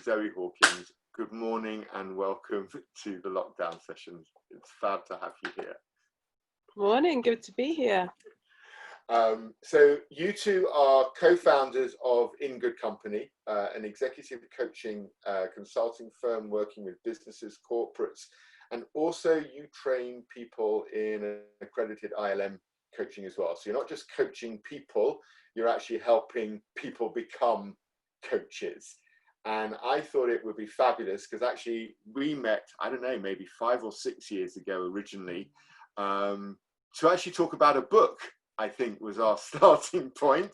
Zoe Hawkins. Good morning and welcome to the lockdown sessions. It's fab to have you here. Morning, good to be here. So you two are co-founders of In Good Company, an executive coaching consulting firm working with businesses, corporates, and also you train people in accredited ILM coaching as well. So you're not just coaching people, you're actually helping people become coaches. And I thought it would be fabulous because actually we met, I don't know, maybe 5 or 6 years ago originally, to actually talk about a book. I think was our starting point.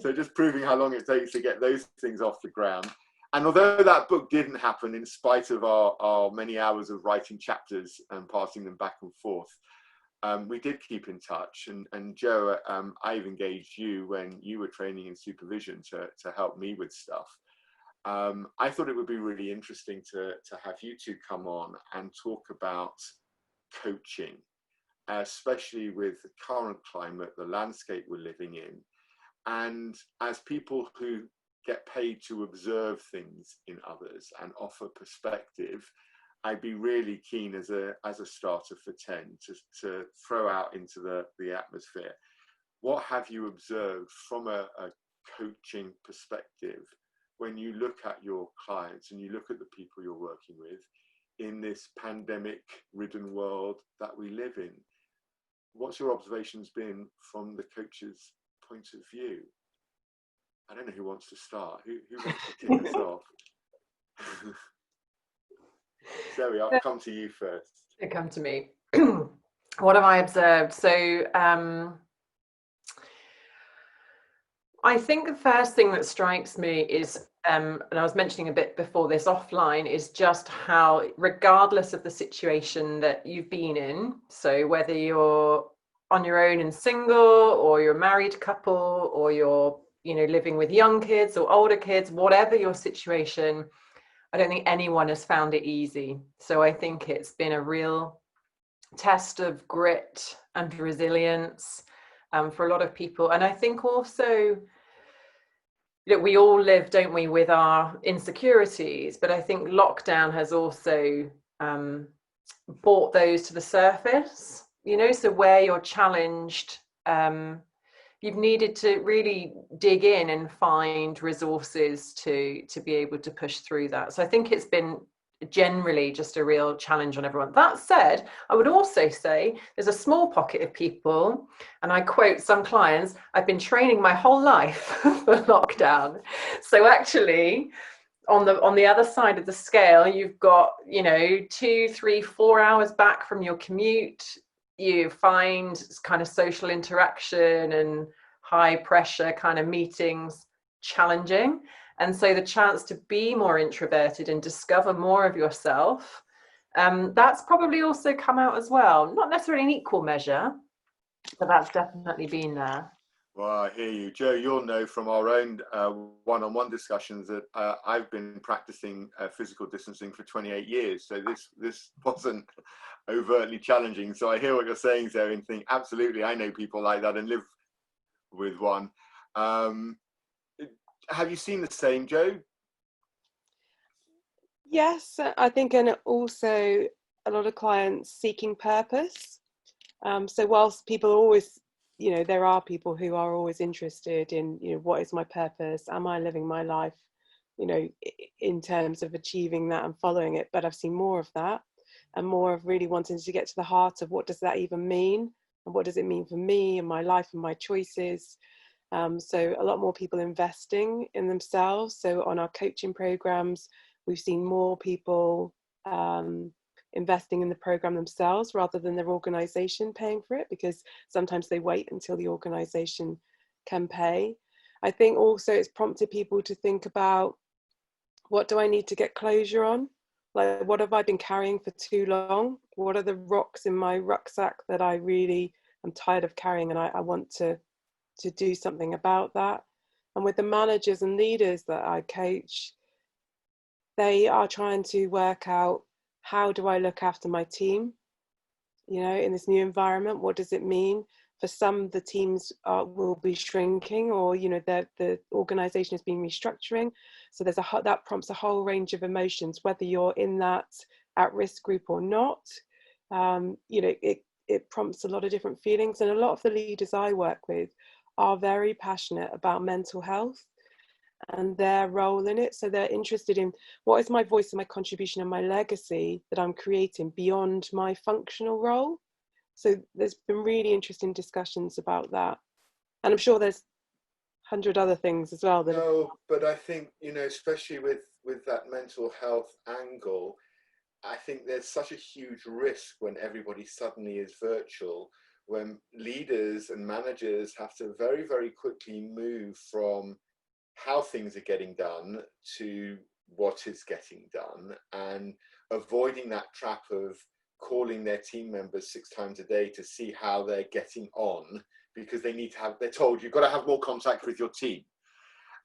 So just proving how long it takes to get those things off the ground. And although that book didn't happen, in spite of our many hours of writing chapters and passing them back and forth, we did keep in touch. And Joe, I've engaged you when you were training in supervision to help me with stuff. I thought it would be really interesting to have you two come on and talk about coaching, especially with the current climate, the landscape we're living in. And as people who get paid to observe things in others and offer perspective, I'd be really keen as a starter for 10 to throw out into the atmosphere. What have you observed from a coaching perspective when you look at your clients and you look at the people you're working with in this pandemic-ridden world that we live in? What's your observations been from the coach's point of view? I don't know who wants to start. Who wants to kick us off? Zoe, I'll come to you first. It come to me. What have I observed? So I think the first thing that strikes me is, and I was mentioning a bit before this offline, is just how, regardless of the situation that you've been in, so whether you're on your own and single, or you're a married couple, or you're, living with young kids or older kids, whatever your situation, I don't think anyone has found it easy. So I think it's been a real test of grit and resilience for a lot of people. And I think also that we all live, don't we, with our insecurities, but I think lockdown has also brought those to the surface, so where you're challenged, you've needed to really dig in and find resources to be able to push through that. So I think it's been generally just a real challenge on everyone. That said, I would also say there's a small pocket of people, and I quote some clients, I've been training my whole life for lockdown. So actually, on the other side of the scale, you've got 2, 3, 4 hours back from your commute. You find kind of social interaction and high pressure kind of meetings challenging. And so the chance to be more introverted and discover more of yourself, that's probably also come out as well. Not necessarily in equal measure, but that's definitely been there. Well, I hear you. Joe, you'll know from our own one-on-one discussions that I've been practicing physical distancing for 28 years. So this wasn't overtly challenging. So I hear what you're saying, Zoe, and think, absolutely, I know people like that and live with one. Have you seen the same, Joe? Yes, I think, and also a lot of clients seeking purpose. So whilst people always, there are people who are always interested in, what is my purpose? Am I living my life, in terms of achieving that and following it? But I've seen more of that and more of really wanting to get to the heart of what does that even mean? And what does it mean for me and my life and my choices? So a lot more people investing in themselves. So on our coaching programs, we've seen more people investing in the program themselves rather than their organization paying for it, because sometimes they wait until the organization can pay. I think also it's prompted people to think about, what do I need to get closure on? Like, what have I been carrying for too long? What are the rocks in my rucksack that I really am tired of carrying, and I want to do something about that? And with the managers and leaders that I coach, they are trying to work out, how do I look after my team? In this new environment, what does it mean for some, the teams will be shrinking, or the organisation is being restructuring. So that prompts a whole range of emotions, whether you're in that at-risk group or not. It prompts a lot of different feelings, and a lot of the leaders I work with are very passionate about mental health and their role in it. So they're interested in, what is my voice and my contribution and my legacy that I'm creating beyond my functional role? So there's been really interesting discussions about that. And I'm sure there's 100 other things as well. But I think, especially with that mental health angle, I think there's such a huge risk when everybody suddenly is virtual, when leaders and managers have to very, very quickly move from how things are getting done to what is getting done, and avoiding that trap of calling their team members 6 times a day to see how they're getting on, because they're told you've got to have more contact with your team.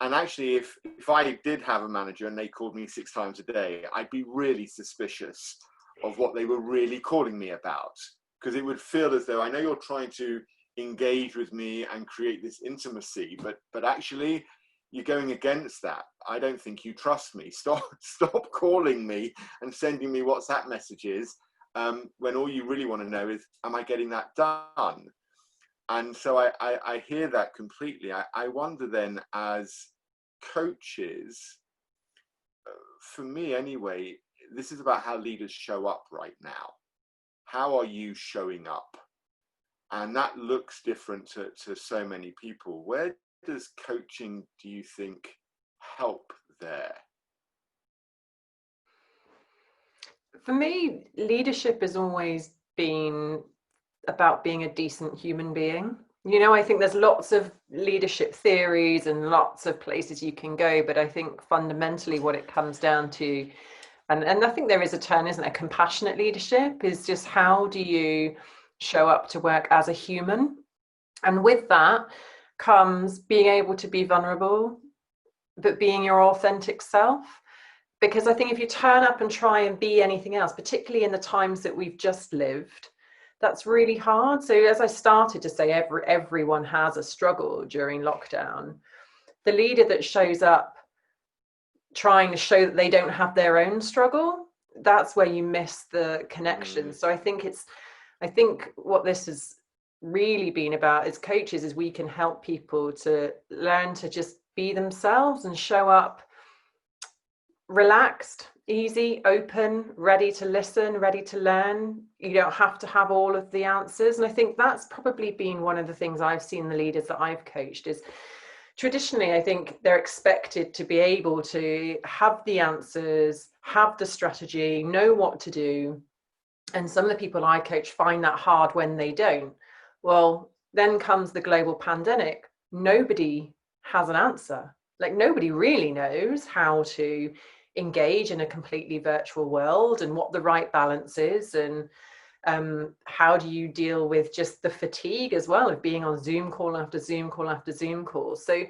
And actually, if I did have a manager and they called me 6 times a day, I'd be really suspicious of what they were really calling me about, because it would feel as though, I know you're trying to engage with me and create this intimacy, but actually you're going against that. I don't think you trust me. Stop calling me and sending me WhatsApp messages when all you really want to know is, am I getting that done? And so I hear that completely. I wonder then, as coaches, for me anyway, this is about how leaders show up right now. How are you showing up? And that looks different to so many people. Where does coaching, do you think, help there? For me, leadership has always been about being a decent human being. I think there's lots of leadership theories and lots of places you can go, but I think fundamentally what it comes down to, and I think there is a term, isn't it? Compassionate leadership is just, how do you show up to work as a human? And with that comes being able to be vulnerable, but being your authentic self. Because I think if you turn up and try and be anything else, particularly in the times that we've just lived, that's really hard. So as I started to say, everyone has a struggle during lockdown. The leader that shows up trying to show that they don't have their own struggle, that's where you miss the connection. So I think what this has really been about as coaches is we can help people to learn to just be themselves and show up relaxed, easy, open, ready to listen, ready to learn. You don't have to have all of the answers. And I think that's probably been one of the things I've seen the leaders that I've coached is, traditionally, I think they're expected to be able to have the answers, have the strategy, know what to do. And some of the people I coach find that hard when they don't. Well, then comes the global pandemic. Nobody has an answer. Like, nobody really knows how to engage in a completely virtual world and what the right balance is, and how do you deal with just the fatigue as well of being on Zoom call after Zoom call after Zoom call. So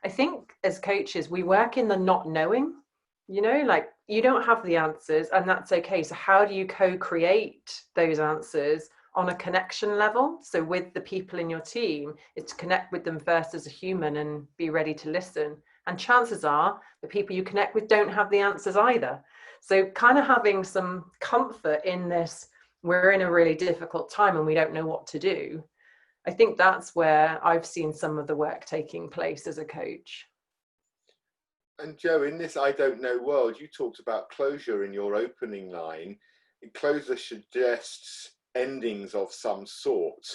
I think as coaches, we work in the not knowing, like, you don't have the answers, and that's okay. So how do you co-create those answers on a connection level? So with the people in your team, it's to connect with them first as a human and be ready to listen. And chances are the people you connect with don't have the answers either. So kind of having some comfort in this, we're in a really difficult time and we don't know what to do. I think that's where I've seen some of the work taking place as a coach. And Joe, in this I don't know world, you talked about closure in your opening line. Closure suggests endings of some sort.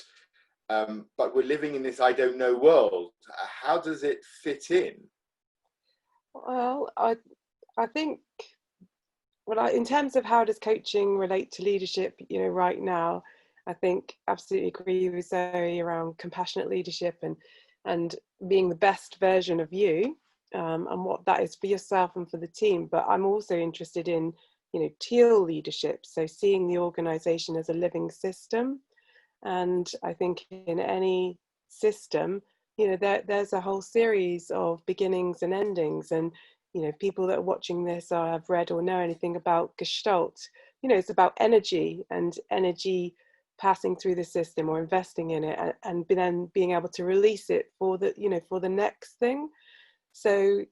But we're living in this I don't know world. How does it fit in? Well, I think, in terms of how does coaching relate to leadership, right now, I think absolutely agree with Zoe around compassionate leadership and being the best version of you, and what that is for yourself and for the team. But I'm also interested in, teal leadership, so seeing the organisation as a living system. And I think in any system, there's a whole series of beginnings and endings. And people that are watching this have read or know anything about Gestalt. It's about energy, and energy passing through the system or investing in it, and then being able to release it for the, you know, for the next thing. So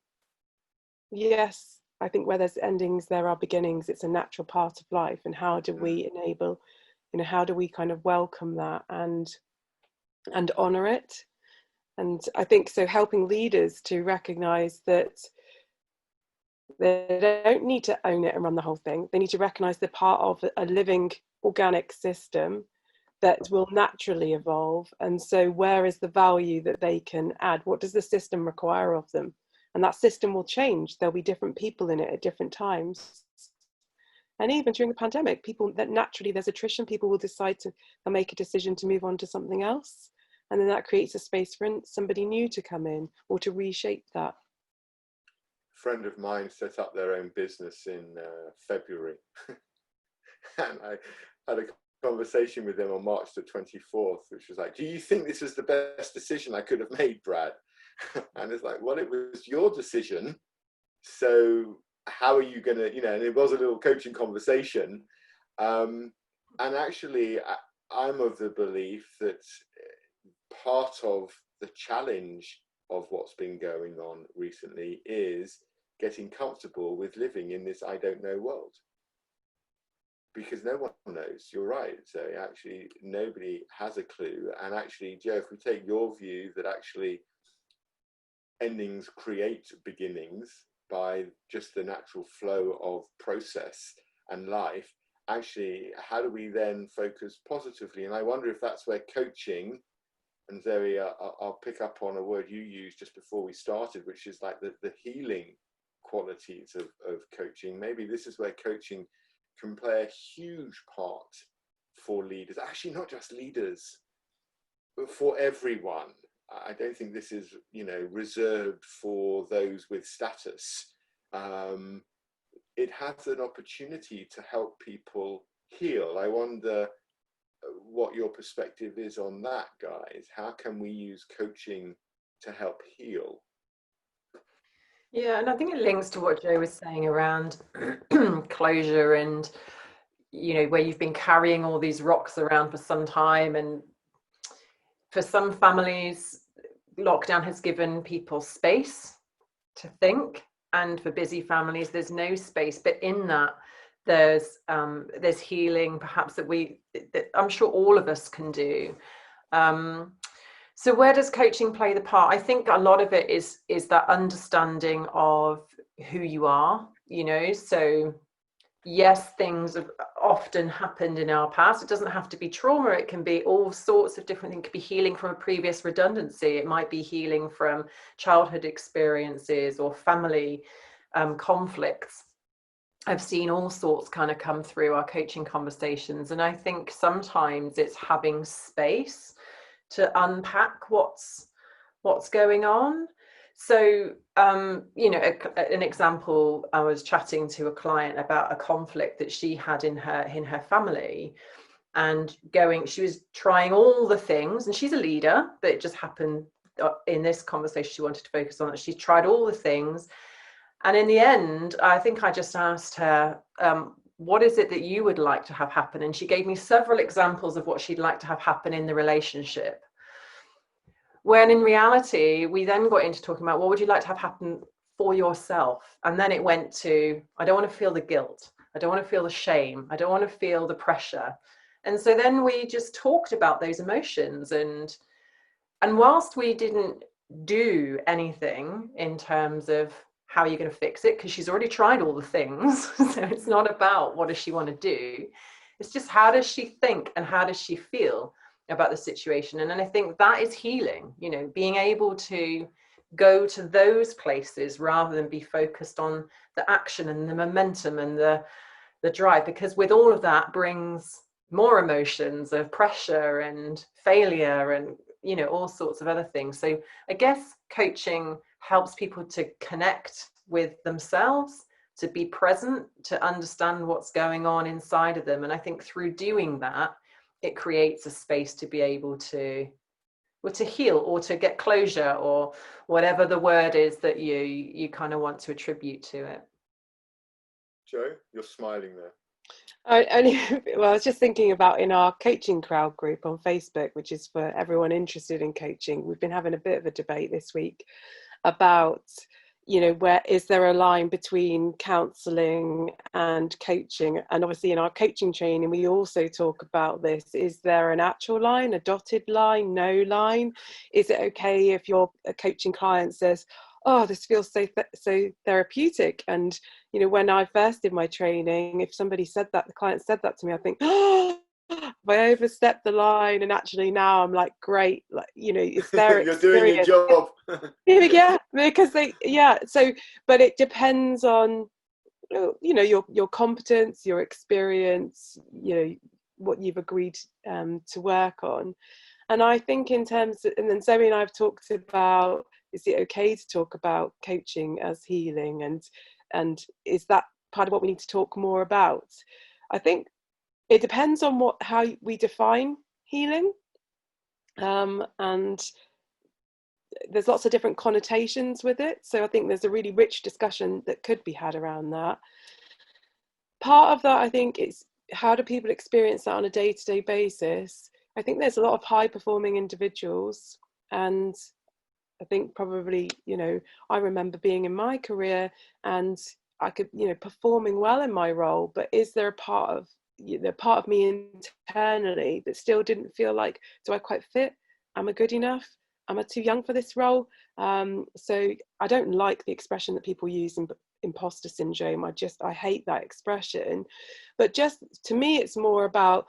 yes, I think where there's endings, there are beginnings. It's a natural part of life. And how do we enable, you know, how do we kind of welcome that and honor it? And I think so, helping leaders to recognize that they don't need to own it and run the whole thing. They need to recognize they're part of a living organic system that will naturally evolve. And so where is the value that they can add? What does the system require of them? And that system will change. There'll be different people in it at different times. And even during the pandemic, people that naturally there's attrition, people will decide to make a decision to move on to something else. And then that creates a space for somebody new to come in or to reshape that. A friend of mine set up their own business in February. And I had a conversation with them on March the 24th, which was like, do you think this was the best decision I could have made, Brad? And it's like, well, it was your decision. So how are you going to, you know, and it was a little coaching conversation. And actually, I'm of the belief that part of the challenge of what's been going on recently is getting comfortable with living in this I don't know world. Because no one knows, you're right. So actually, nobody has a clue. And actually, Joe, if we take your view that actually endings create beginnings by just the natural flow of process and life, actually, how do we then focus positively? And I wonder if that's where coaching, and Zoe, I'll pick up on a word you used just before we started, which is like the healing qualities of coaching. Maybe this is where coaching can play a huge part for leaders, actually not just leaders, but for everyone. I don't think this is, you know, reserved for those with status. It has an opportunity to help people heal. I wonder what your perspective is on that, guys. How can we use coaching to help heal? Yeah, and I think it links to what Joe was saying around closure and, you know, where you've been carrying all these rocks around for some time. And for some families, lockdown has given people space to think. And for busy families, there's no space. But in that, there's healing, perhaps that I'm sure all of us can do. So where does coaching play the part? I think a lot of it is that understanding of who you are, you know. So yes, things have often happened in our past. It doesn't have to be trauma. It can be all sorts of different things. It could be healing from a previous redundancy. It might be healing from childhood experiences or family conflicts. I've seen all sorts kind of come through our coaching conversations. And I think sometimes it's having space to unpack what's going on. So, you know, an example, I was chatting to a client about a conflict that she had in her family, and she was trying all the things, and she's a leader, but it just happened in this conversation she wanted to focus on that she tried all the things. And in the end, I think I just asked her, what is it that you would like to have happen? And she gave me several examples of what she'd like to have happen in the relationship. When in reality, we then got into talking about what would you like to have happen for yourself? And then it went to, I don't want to feel the guilt. I don't want to feel the shame. I don't want to feel the pressure. And so then we just talked about those emotions. And whilst we didn't do anything in terms of how you're going to fix it, because she's already tried all the things. So it's not about what does she want to do. It's just how does she think and how does she feel about the situation. And then I think that is healing, you know, being able to go to those places rather than be focused on the action and the momentum and the drive, because with all of that brings more emotions of pressure and failure and, you know, all sorts of other things. So I guess coaching helps people to connect with themselves, to be present, to understand what's going on inside of them. And I think through doing that, it creates a space to be able to heal or to get closure, or whatever the word is that you kind of want to attribute to it. Joe, you're smiling there. Well, I was just thinking about in our coaching crowd group on Facebook, which is for everyone interested in coaching. We've been having a bit of a debate this week about, where is there a line between counselling and coaching? And obviously in our coaching training, we also talk about this. Is there an actual line, a dotted line, no line? Is it okay if your coaching client says, oh, this feels so therapeutic? And, when I first did my training, if somebody said that, the client said that to me, I think, oh, I overstepped the line. And actually now I'm like, great, like, it's their You're doing your experience. job. Yeah, because so, but it depends on, your competence, your experience, what you've agreed to work on. And I think in terms of, and then Zoe and I have talked about, is it okay to talk about coaching as healing, and is that part of what we need to talk more about? I think it depends on how we define healing, and there's lots of different connotations with it. So I think there's a really rich discussion that could be had around that. Part of that, I think, is how do people experience that on a day-to-day basis? I think there's a lot of high-performing individuals, and I think probably, I remember being in my career and I could, performing well in my role, but is there a part of me internally that still didn't feel like, do I quite fit? Am I good enough? Am I too young for this role? So I don't like the expression that people use in imposter syndrome. I hate that expression. But just to me, it's more about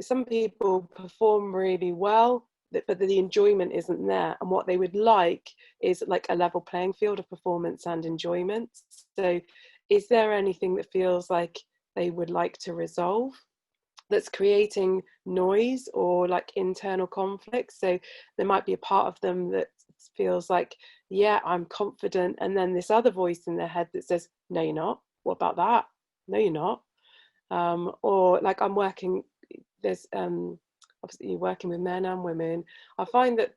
some people perform really well, but the enjoyment isn't there. And what they would like is like a level playing field of performance and enjoyment. So is there anything that feels like they would like to resolve that's creating noise or like internal conflict? So there might be a part of them that feels like, yeah, I'm confident, and then this other voice in their head that says, no, you're not. What about that? No, you're not. Or like there's obviously working with men and women. I find that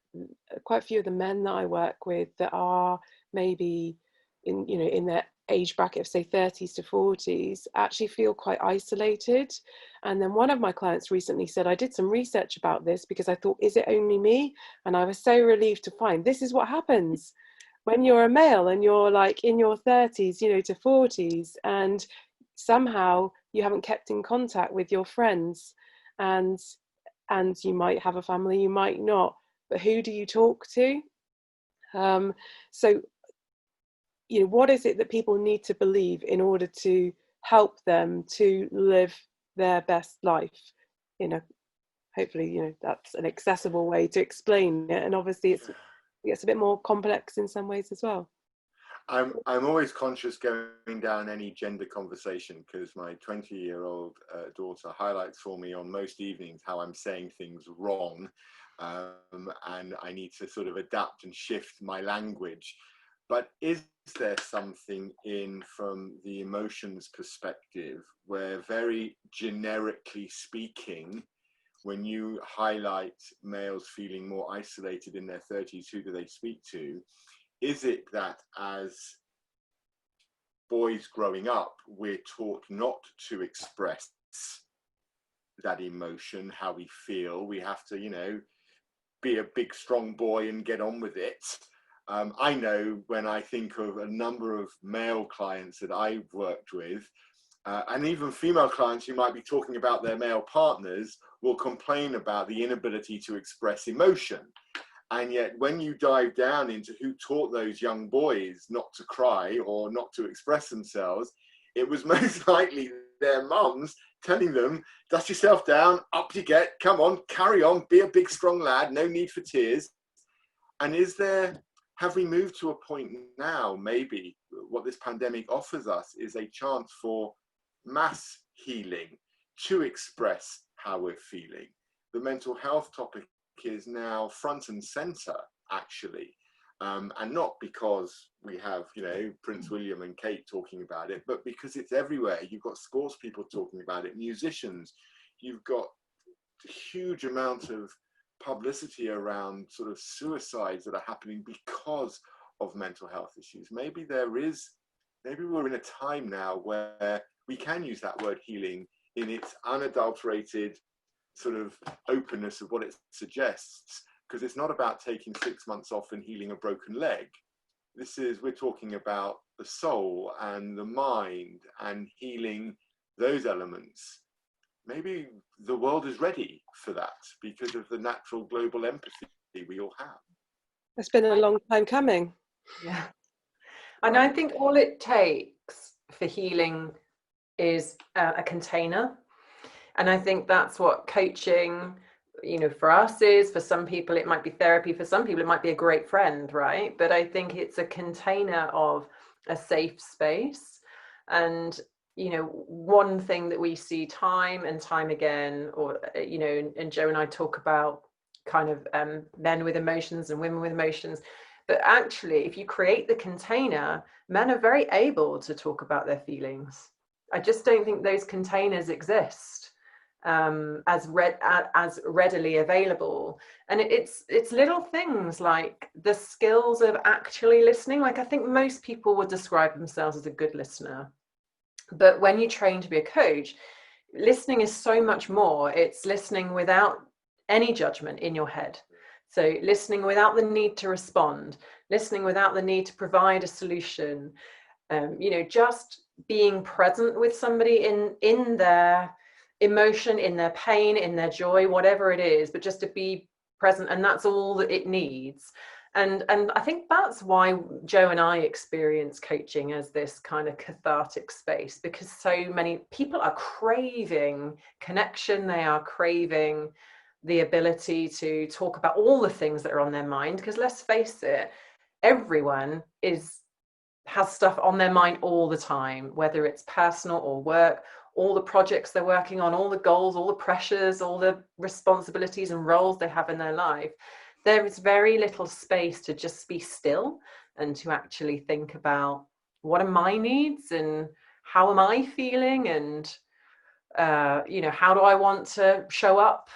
quite a few of the men that I work with that are maybe in their age bracket of say 30s to 40s actually feel quite isolated. And then one of my clients recently said, I did some research about this because I thought, is it only me? And I was so relieved to find this is what happens when you're a male and you're like in your 30s, to 40s, and somehow you haven't kept in contact with your friends, and you might have a family, you might not, but who do you talk to? So what is it that people need to believe in order to help them to live their best life hopefully that's an accessible way to explain it, and obviously it's a bit more complex in some ways as well. I'm always conscious going down any gender conversation because my 20-year-old daughter highlights for me on most evenings how I'm saying things wrong, and I need to sort of adapt and shift my language. But is there something from the emotions perspective where, very generically speaking, when you highlight males feeling more isolated in their 30s, who do they speak to? Is it that as boys growing up, we're taught not to express that emotion, how we feel? We have to, be a big, strong boy and get on with it. I know when I think of a number of male clients that I've worked with, and even female clients who might be talking about their male partners, will complain about the inability to express emotion. And yet when you dive down into who taught those young boys not to cry or not to express themselves, it was most likely their mums telling them, dust yourself down, up you get, come on, carry on, be a big strong lad, no need for tears. And have we moved to a point now, maybe what this pandemic offers us is a chance for mass healing, to express how we're feeling? The mental health topic is now front and center, actually, and not because we have Prince William and Kate talking about it, but because it's everywhere. You've got sports people talking about it, musicians, you've got a huge amount of publicity around sort of suicides that are happening because of mental health issues. Maybe we're in a time now where we can use that word healing in its unadulterated sort of openness of what it suggests, because it's not about taking 6 months off and healing a broken leg. We're talking about the soul and the mind and healing those elements. Maybe the world is ready for that because of the natural global empathy we all have. It's been a long time coming. Yeah. And I think all it takes for healing is a container. And I think that's what coaching, for us is. For some people, it might be therapy. For some people, it might be a great friend, right? But I think it's a container of a safe space. And, one thing that we see time and time again, or, and Joe and I talk about kind of men with emotions and women with emotions. But actually, if you create the container, men are very able to talk about their feelings. I just don't think those containers exist as readily available. And it's little things like the skills of actually listening. Like, I think most people would describe themselves as a good listener. But when you train to be a coach, listening is so much more. It's listening without any judgment in your head. So listening without the need to respond, listening without the need to provide a solution, just being present with somebody in their emotion, in their pain, in their joy, whatever it is, but just to be present. And that's all that it needs. And I think that's why Joe and I experience coaching as this kind of cathartic space, because so many people are craving connection. They are craving the ability to talk about all the things that are on their mind, because let's face it, everyone has stuff on their mind all the time, whether it's personal or work, all the projects they're working on, all the goals, all the pressures, all the responsibilities and roles they have in their life. There is very little space to just be still and to actually think about, what are my needs and how am I feeling, and how do I want to show up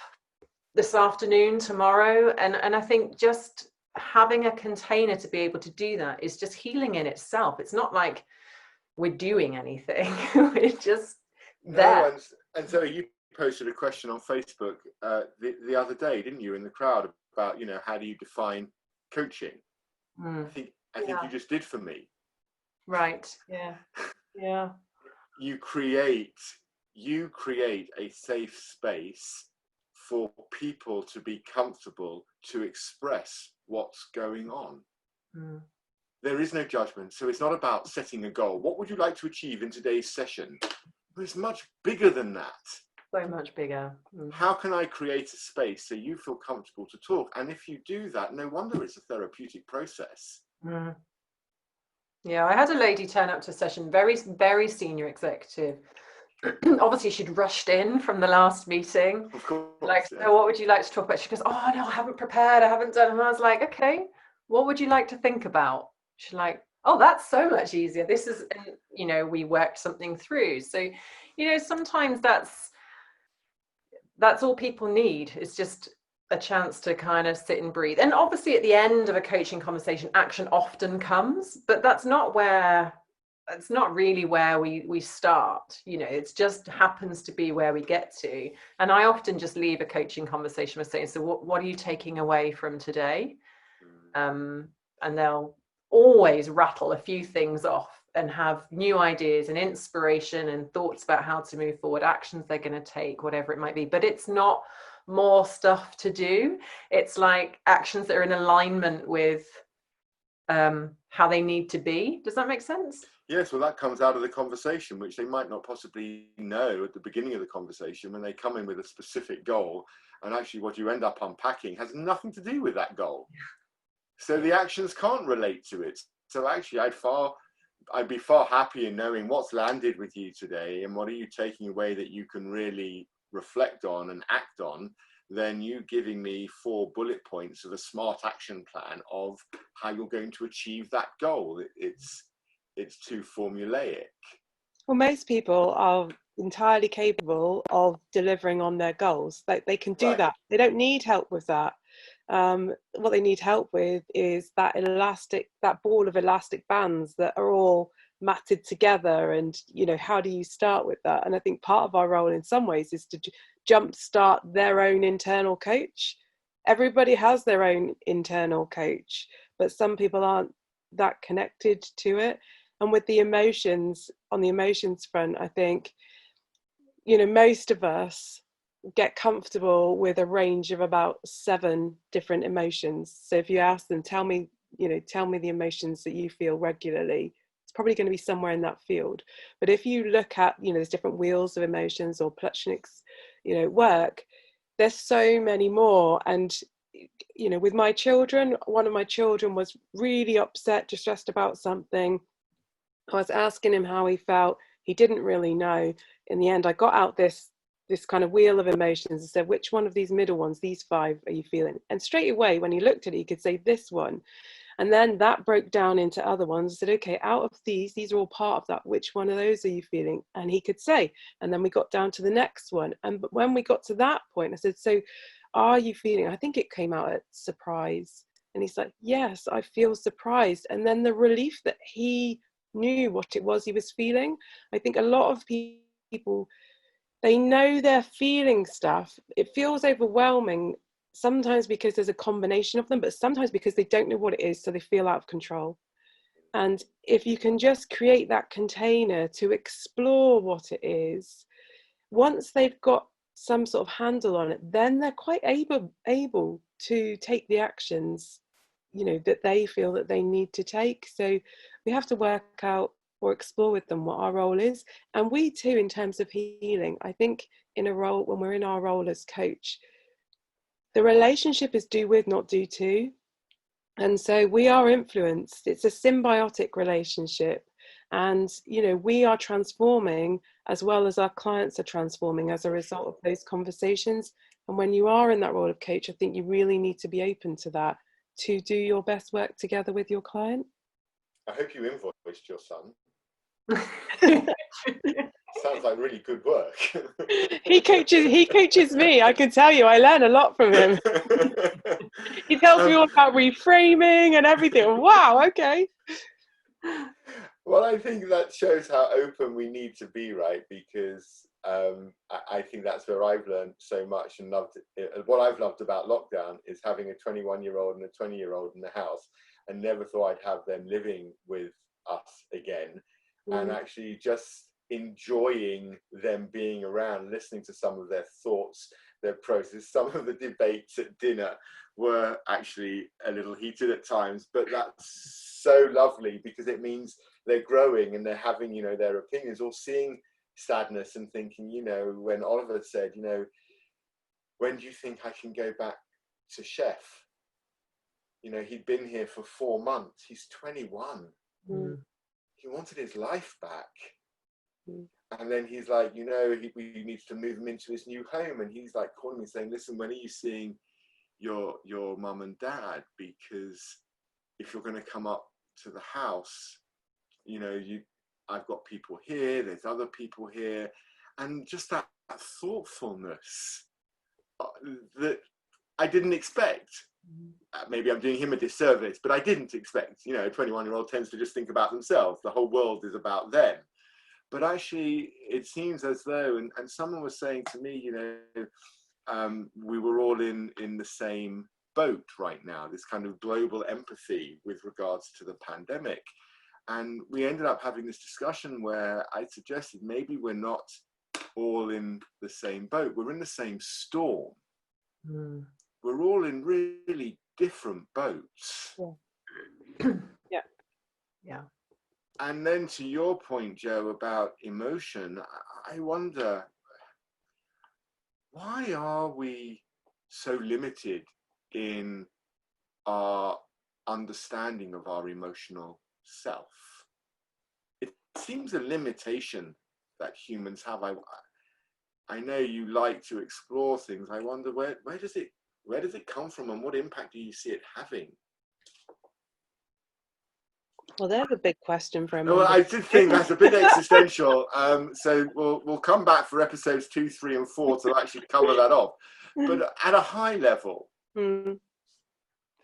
this afternoon, tomorrow. And I think just having a container to be able to do that is just healing in itself. It's not like we're doing anything. We're just there. No, and so you posted a question on Facebook the other day, didn't you, in the crowd, about how do you define coaching? I think you just did for me. Right. Yeah. You create a safe space for people to be comfortable to express what's going on. There is no judgment. So it's not about setting a goal. What would you like to achieve in today's session? But it's much bigger than that. So much bigger. How can I create a space so you feel comfortable to talk? And if you do that, no wonder it's a therapeutic process. Yeah, I had a lady turn up to a session, very, very senior executive. Obviously, she'd rushed in from the last meeting. Of course, like, so what would you like to talk about? She goes, oh, no, I haven't prepared. I haven't done. And I was like, okay, what would you like to think about? She's like, oh, that's so much easier. This is, we worked something through. So, sometimes that's all people need. It's just a chance to kind of sit and breathe. And obviously at the end of a coaching conversation, action often comes, but it's not really where we start. It just happens to be where we get to. And I often just leave a coaching conversation with saying, so what are you taking away from today? And they'll always rattle a few things off and have new ideas and inspiration and thoughts about how to move forward, actions they're going to take, whatever it might be. But it's not more stuff to do. It's like actions that are in alignment with how they need to be. Does that make sense? Yes, well, that comes out of the conversation, which they might not possibly know at the beginning of the conversation when they come in with a specific goal. And actually what you end up unpacking has nothing to do with that goal. So the actions can't relate to it. So actually I'd be far happier knowing what's landed with you today and what are you taking away that you can really reflect on and act on, than you giving me 4 bullet points of a smart action plan of how you're going to achieve that goal. It's too formulaic. Well, most people are entirely capable of delivering on their goals. Like, they can do that. They don't need help with that. What they need help with is that ball of elastic bands that are all matted together, and how do you start with that? And I think part of our role in some ways is to jumpstart their own internal coach. Everybody has their own internal coach, but some people aren't that connected to it. And with the emotions, on the emotions front, I think most of us get comfortable with a range of about 7 different emotions. So if you ask them, tell me the emotions that you feel regularly, it's probably going to be somewhere in that field. But if you look at there's different wheels of emotions, or Plutchnik's work, there's so many more. And with my children, one of my children was really upset, distressed about something. I was asking him how he felt. He didn't really know. In the end, I got out this kind of wheel of emotions and said, which one of these middle ones, these 5, are you feeling? And straight away, when he looked at it, he could say this one. And then that broke down into other ones. I said, okay, out of these are all part of that. Which one of those are you feeling? And he could say. And then we got down to the next one. And when we got to that point, I said, so are you feeling, I think it came out at surprise. And he's like, yes, I feel surprised. And then the relief that he knew what it was he was feeling. I think a lot of people, they know they're feeling stuff. It feels overwhelming, sometimes because there's a combination of them, but sometimes because they don't know what it is, so they feel out of control. And if you can just create that container to explore what it is, once they've got some sort of handle on it, then they're quite able to take the actions that they feel that they need to take. So we have to work out or explore with them what our role is. And we too, in terms of healing, I think in a role, when we're in our role as coach, the relationship is do with, not do to. And so we are influenced. It's a symbiotic relationship. And, we are transforming as well as our clients are transforming as a result of those conversations. And when you are in that role of coach, I think you really need to be open to that, to do your best work together with your client. I hope you invoiced your son. Sounds like really good work. He coaches me. I can tell you, I learn a lot from him. He tells me all about reframing and everything. Wow, okay. Well, I think that shows how open we need to be, right? Because I think that's where I've learned so much and loved it. What I've loved about lockdown is having a 21-year-old and a 20-year-old in the house. I never thought I'd have them living with us again. And actually just enjoying them being around, listening to some of their thoughts, their process. Some of the debates at dinner were actually a little heated at times, but that's so lovely because it means they're growing and they're having, their opinions, or seeing sadness and thinking, when Oliver said, when do you think I can go back to chef? He'd been here for 4 months. He's 21. He wanted his life back. And then he's like, we need to move him into his new home. And he's like calling me saying, listen, when are you seeing your mum and dad? Because if you're going to come up to the house, I've got people here, there's other people here. And just that thoughtfulness that I didn't expect. Maybe I'm doing him a disservice, but I didn't expect, a 21-year-old tends to just think about themselves. The whole world is about them. But actually, it seems as though, and someone was saying to me, we were all in the same boat right now, this kind of global empathy with regards to the pandemic. And we ended up having this discussion where I suggested maybe we're not all in the same boat. We're in the same storm. We're all in really different boats. Yeah. And then to your point, Joe, about emotion, I wonder, why are we so limited in our understanding of our emotional self? It seems a limitation that humans have. I know you like to explore things. I wonder where does it come from, and what impact do you see it having? Well, there's a big question for him. Well, I did think that's a bit existential. So we'll come back for episodes 2, 3, and 4 to actually cover that off. But at a high level, for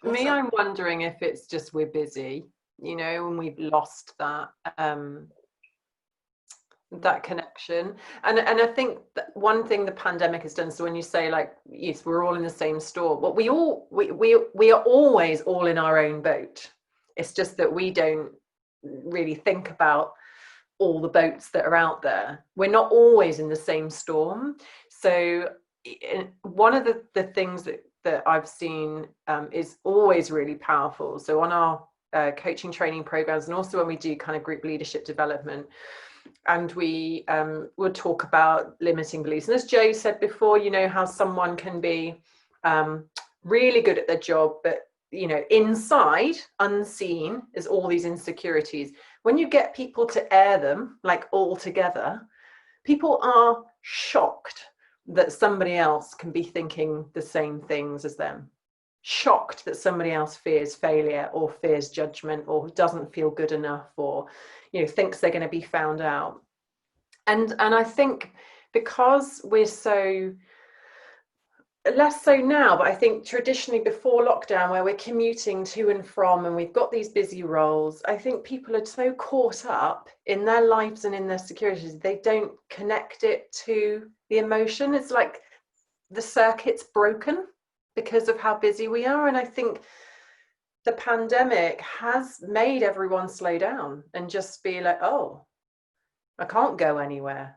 me, I'm wondering if it's just we're busy. you know, and we've lost that that connection. And I think that one thing the pandemic has done, so when you say like, yes, we're all in the same store, but we are always all in our own boat. It's just that we don't really think about all the boats that are out there. We're not always in the same storm. So one of the things that I've seen is always really powerful. So on our coaching training programs, and also when we do kind of group leadership development, and we would talk about limiting beliefs. And as Joe said before, you know, how someone can be really good at their job, but, you know, inside, unseen, is all these insecurities. When you get people to air them, like all together, people are shocked that somebody else can be thinking the same things as them. Shocked that somebody else fears failure or fears judgment or doesn't feel good enough, or, you know, thinks they're going to be found out. And I think because we're so, less so now, but I think traditionally before lockdown, where we're commuting to and from and we've got these busy roles, I think people are so caught up in their lives and in their securities, they don't connect it to the emotion. It's like the circuit's broken because of how busy we are. And I think the pandemic has made everyone slow down and just be like, oh, I can't go anywhere.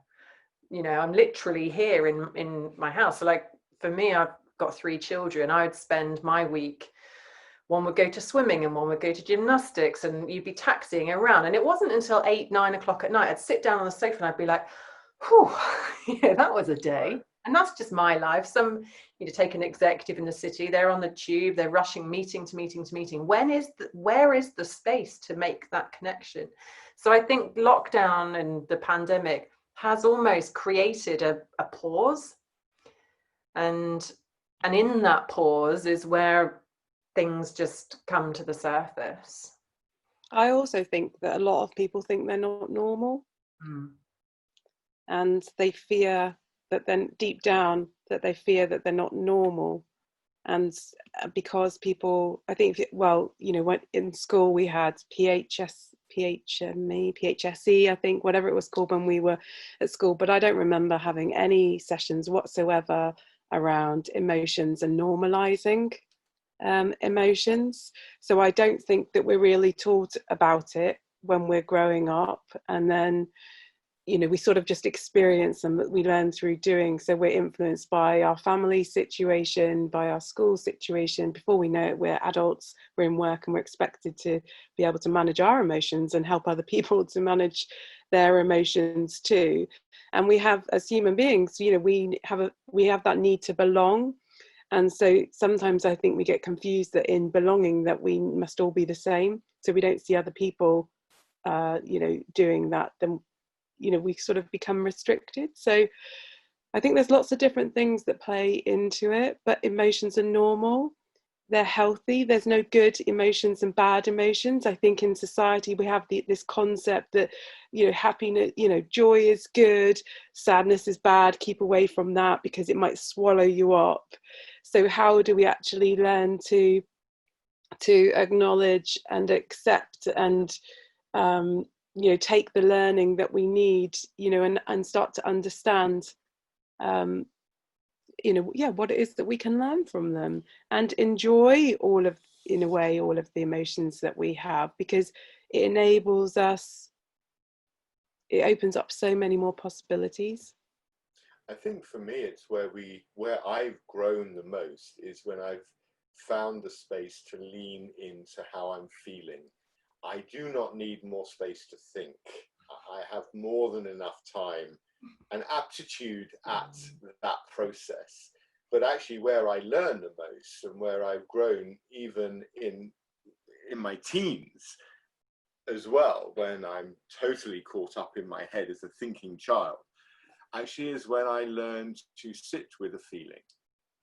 You know, I'm literally here in my house. So like for me, I've got 3 children. I would spend my week, one would go to swimming and one would go to gymnastics, and you'd be taxiing around. And it wasn't until 8, 9 o'clock at night, I'd sit down on the sofa and I'd be like, whew, yeah, that was a day. And that's just my life. Some, you know, take an executive in the city, they're on the tube, they're rushing meeting to meeting to meeting. Where is the space to make that connection? So I think lockdown and the pandemic has almost created a pause. And in that pause is where things just come to the surface. I also think that a lot of people think they're not normal. And they fear that, then deep down, that they fear that they're not normal. And because people, I think, well, you know, when in school we had PHSE, I think, whatever it was called when we were at school, but I don't remember having any sessions whatsoever around emotions and normalizing emotions. So I don't think that we're really taught about it when we're growing up, and then, you know, we sort of just experience them, that we learn through doing. So we're influenced by our family situation, by our school situation. Before we know it, we're adults, we're in work, and we're expected to be able to manage our emotions and help other people to manage their emotions too. And we have, as human beings, you know, we have that need to belong. And so sometimes I think we get confused that in belonging that we must all be the same. So we don't see other people, you know, doing that, then, you know, we sort of become restricted. So I think there's lots of different things that play into it, but emotions are normal. They're healthy. There's no good emotions and bad emotions. I think in society we have this concept that, you know, happiness, you know, joy is good, sadness is bad, keep away from that because it might swallow you up. So how do we actually learn to acknowledge and accept and you know, take the learning that we need, you know, and start to understand, you know, yeah, what it is that we can learn from them, and enjoy all of the emotions that we have, because it enables us, it opens up so many more possibilities. I think for me, it's where I've grown the most is when I've found the space to lean into how I'm feeling. I do not need more space to think. I have more than enough time and aptitude at that process. But actually where I learn the most and where I've grown, even in my teens as well, when I'm totally caught up in my head as a thinking child, actually is when I learned to sit with a feeling.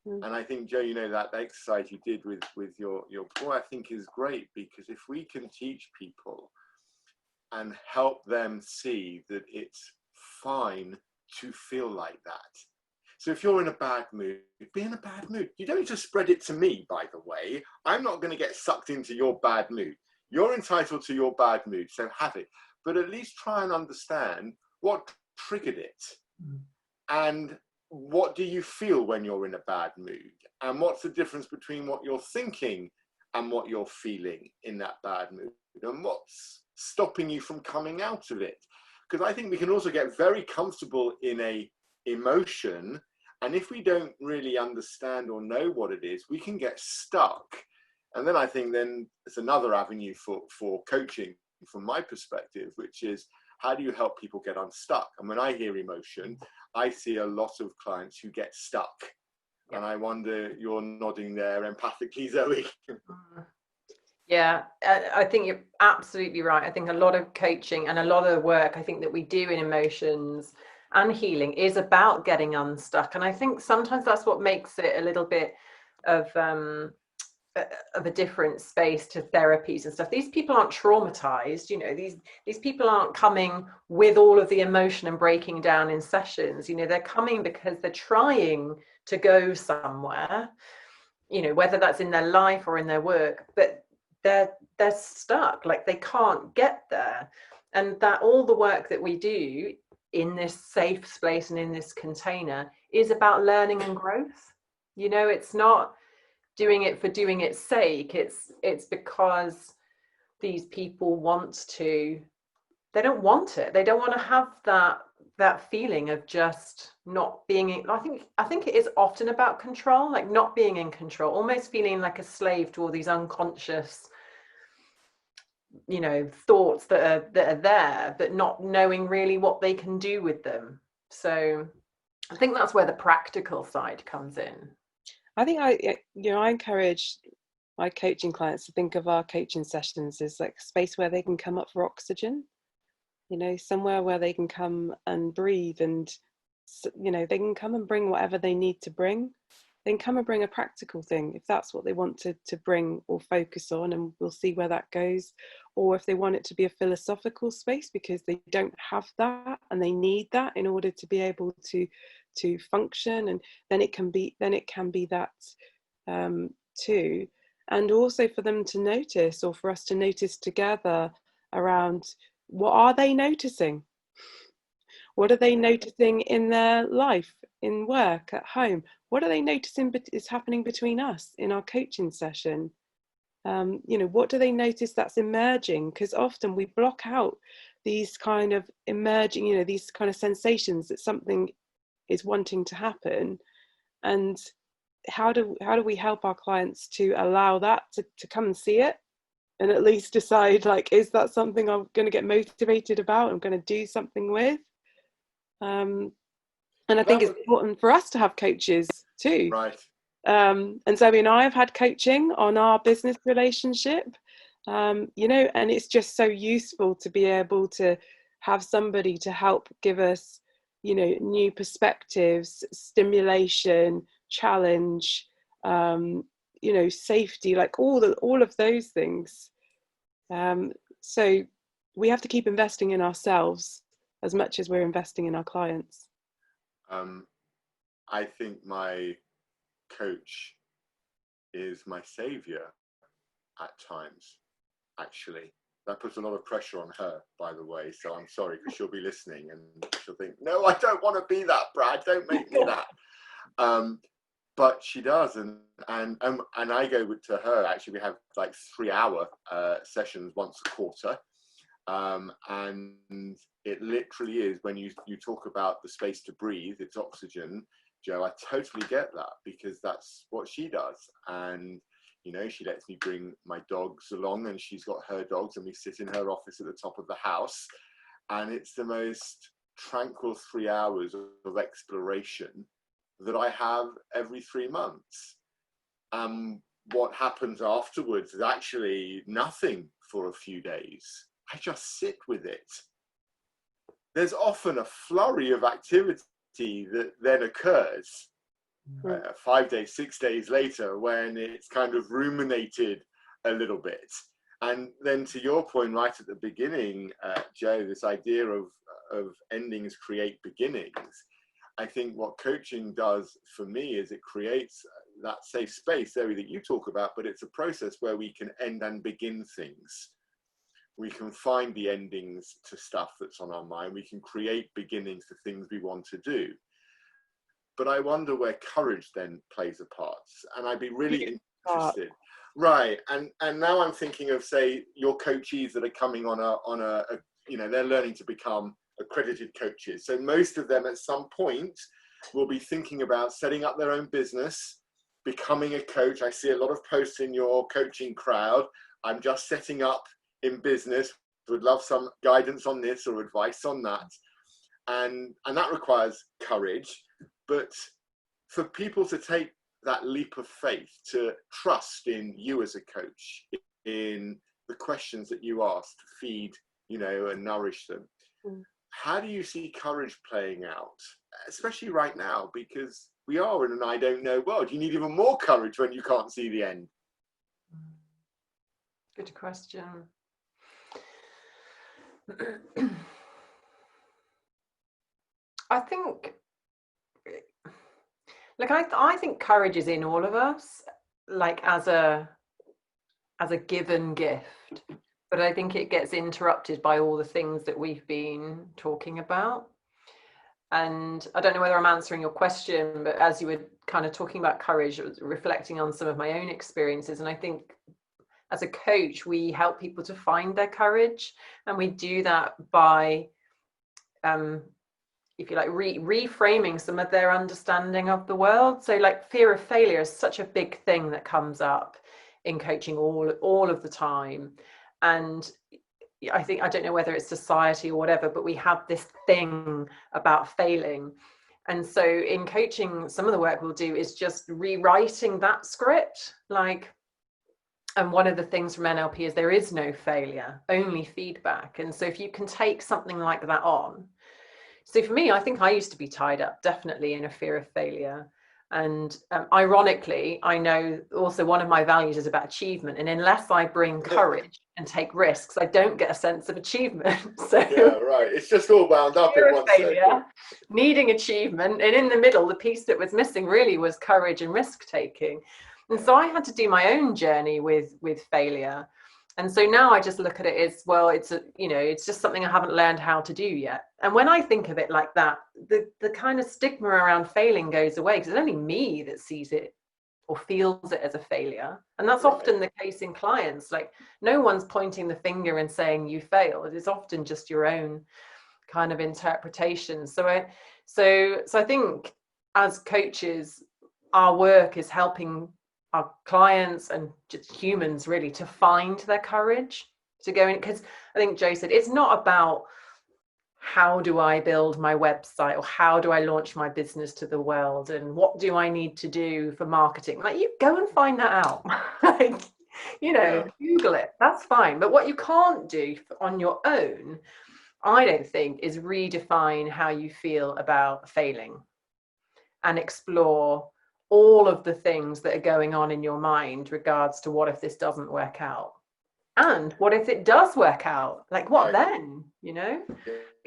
And I think, Joe, you know, that exercise you did with your boy, I think is great, because if we can teach people and help them see that it's fine to feel like that. So if you're in a bad mood, be in a bad mood. You don't just spread it to me, by the way. I'm not going to get sucked into your bad mood. you're entitled to your bad mood, so have it. But at least try and understand what triggered it. And what do you feel when you're in a bad mood? And what's the difference between what you're thinking and what you're feeling in that bad mood? And what's stopping you from coming out of it? Because I think we can also get very comfortable in a emotion, and if we don't really understand or know what it is, we can get stuck. And then I think then it's another avenue for coaching from my perspective, which is how do you help people get unstuck? And when I hear emotion, I see a lot of clients who get stuck. And I wonder, you're nodding there empathically, Zoe. Yeah, I think you're absolutely right. I think a lot of coaching and a lot of the work I think that we do in emotions and healing is about getting unstuck. And I think sometimes that's what makes it a little bit of a different space to therapies and stuff. These people aren't traumatized, you know, these people aren't coming with all of the emotion and breaking down in sessions. You know, they're coming because they're trying to go somewhere, you know, whether that's in their life or in their work, but they're stuck, like they can't get there. And that all the work that we do in this safe space and in this container is about learning and growth. You know, it's not doing it for doing its sake. It's because these people they don't want it. They don't want to have that feeling of just not being in, I think it is often about control, like not being in control, almost feeling like a slave to all these unconscious, you know, thoughts that are there, but not knowing really what they can do with them. So I think that's where the practical side comes in. I think I encourage my coaching clients to think of our coaching sessions as like a space where they can come up for oxygen, you know, somewhere where they can come and breathe, and, you know, they can come and bring whatever they need to bring. They can come and bring a practical thing if that's what they want to bring or focus on, and we'll see where that goes. Or if they want it to be a philosophical space because they don't have that and they need that in order to be able to function, and then it can be that too. And also for them to notice, or for us to notice together around, what are they noticing? What are they noticing in their life, in work, at home? What are they noticing is happening between us in our coaching session? You know, what do they notice that's emerging? Because often we block out these kind of emerging, you know, these kind of sensations that something is wanting to happen. And how do we help our clients to allow that to come and see it, and at least decide, like, is that something I'm going to get motivated about, I'm going to do something with? And I think it's important for us to have coaches too. Right. And Zoe and I have had coaching on our business relationship, you know, and it's just so useful to be able to have somebody to help give us, you know, new perspectives, stimulation, challenge, you know, safety, like all of those things. So we have to keep investing in ourselves as much as we're investing in our clients. I think my coach is my savior at times, actually. That puts a lot of pressure on her, by the way, so I'm sorry, because she'll be listening and she'll think, no, I don't want to be that, Brad, don't make me that. But she does, and I go to her. Actually, we have like 3-hour sessions once a quarter, and it literally is, when you talk about the space to breathe, it's oxygen, Joe. I totally get that, because that's what she does. And you know, she lets me bring my dogs along, and she's got her dogs, and we sit in her office at the top of the house, and it's the most tranquil 3 hours of exploration that I have every 3 months. What happens afterwards is actually nothing for a few days. I just sit with it. There's often a flurry of activity that then occurs 5 days, 6 days later, when it's kind of ruminated a little bit. And then, to your point right at the beginning, Joe, this idea of endings create beginnings. I think what coaching does for me is it creates that safe space, Zoe, that you talk about, but it's a process where we can end and begin things. we can find the endings to stuff that's on our mind, we can create beginnings to things we want to do. But I wonder where courage then plays a part, and I'd be really interested. Right, and now I'm thinking of, say, your coachees that are coming on a you know, they're learning to become accredited coaches. So most of them at some point will be thinking about setting up their own business, becoming a coach. I see a lot of posts in your coaching crowd. I'm just setting up in business, would love some guidance on this or advice on that. And that requires courage. But for people to take that leap of faith, to trust in you as a coach, in the questions that you ask to feed, you know, and nourish them. How do you see courage playing out, especially right now, because we are in an I don't know world? You need even more courage when you can't see the end. Good question. I think, like, I think courage is in all of us, like as a given gift, but I think it gets interrupted by all the things that we've been talking about. And I don't know whether I'm answering your question, but as you were kind of talking about courage, I was reflecting on some of my own experiences. And I think as a coach, we help people to find their courage, and we do that by if you like, reframing some of their understanding of the world. So like fear of failure is such a big thing that comes up in coaching all of the time. And I think, I don't know whether it's society or whatever, but we have this thing about failing. And so in coaching, some of the work we'll do is just rewriting that script. Like, and one of the things from NLP is there is no failure, only feedback. And so if you can take something like that on. So for me, I think I used to be tied up definitely in a fear of failure. And ironically, I know also one of my values is about achievement. And unless I bring courage and take risks, I don't get a sense of achievement. So yeah, right. It's just all wound up in one circle. Needing achievement. And in the middle, the piece that was missing really was courage and risk taking. And so I had to do my own journey with failure. And so now I just look at it as, well, it's a, you know, it's just something I haven't learned how to do yet. And when I think of it like that, the kind of stigma around failing goes away, because it's only me that sees it or feels it as a failure. And that's often the case in clients. Like, no one's pointing the finger and saying you failed. It's often just your own kind of interpretation. So I think as coaches, our work is helping our clients and just humans really to find their courage to go in. Because I think Joe said, it's not about how do I build my website or how do I launch my business to the world and what do I need to do for marketing. Like, you go and find that out. Like, you know, Google it, that's fine. But what you can't do on your own, I don't think, is redefine how you feel about failing and explore all of the things that are going on in your mind regards to what if this doesn't work out, and what if it does work out, like what then, you know?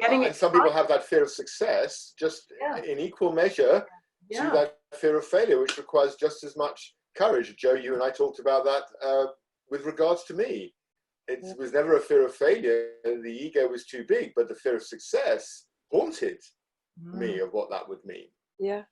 And some people have that fear of success just in equal measure to that fear of failure, which requires just as much courage. Joe, you and I talked about that with regards to me. It was never a fear of failure, the ego was too big, but the fear of success haunted me of what that would mean. Yeah.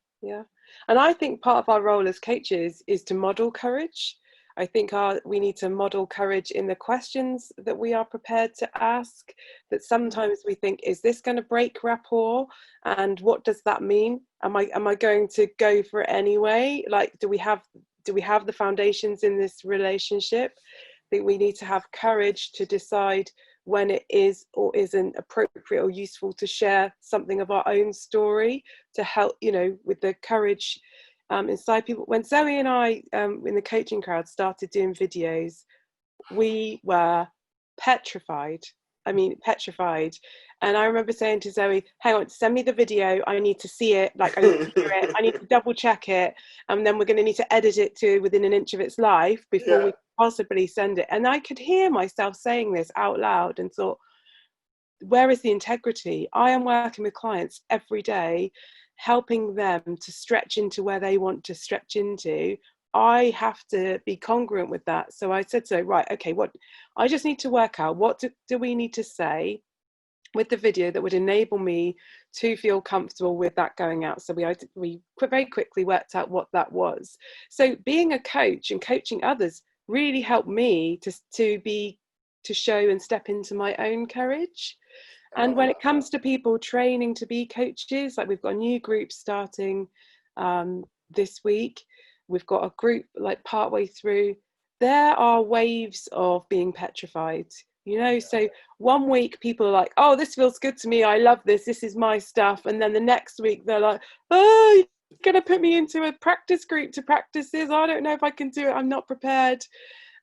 And I think part of our role as coaches is to model courage. I think we need to model courage in the questions that we are prepared to ask, that sometimes we think, is this going to break rapport? And what does that mean? Am I going to go for it anyway? Like, do we have the foundations in this relationship? I think we need to have courage to decide when it is or isn't appropriate or useful to share something of our own story, to help, you know, with the courage inside people. When Zoe and I in the coaching crowd started doing videos, we were petrified. And I remember saying to Zoe, hang on, send me the video, I need to see it, like I need to hear it, I need to double check it, and then we're going to need to edit it to within an inch of its life before we possibly send it. And I could hear myself saying this out loud and thought, where is the integrity? I am working with clients every day, helping them to stretch into where they want to stretch into. I have to be congruent with that. So I said, so right, okay, what I just need to work out, what do we need to say with the video that would enable me to feel comfortable with that going out. So we very quickly worked out what that was. So being a coach and coaching others really helped me to show and step into my own courage. And when it comes to people training to be coaches, like we've got a new group starting this week. We've got a group like partway through. There are waves of being petrified, you know. So one week people are like, oh, this feels good to me, I love this is my stuff. And then the next week they're like, oh, you're going to put me into a practice group to practice this. I don't know if I can do it. I'm not prepared.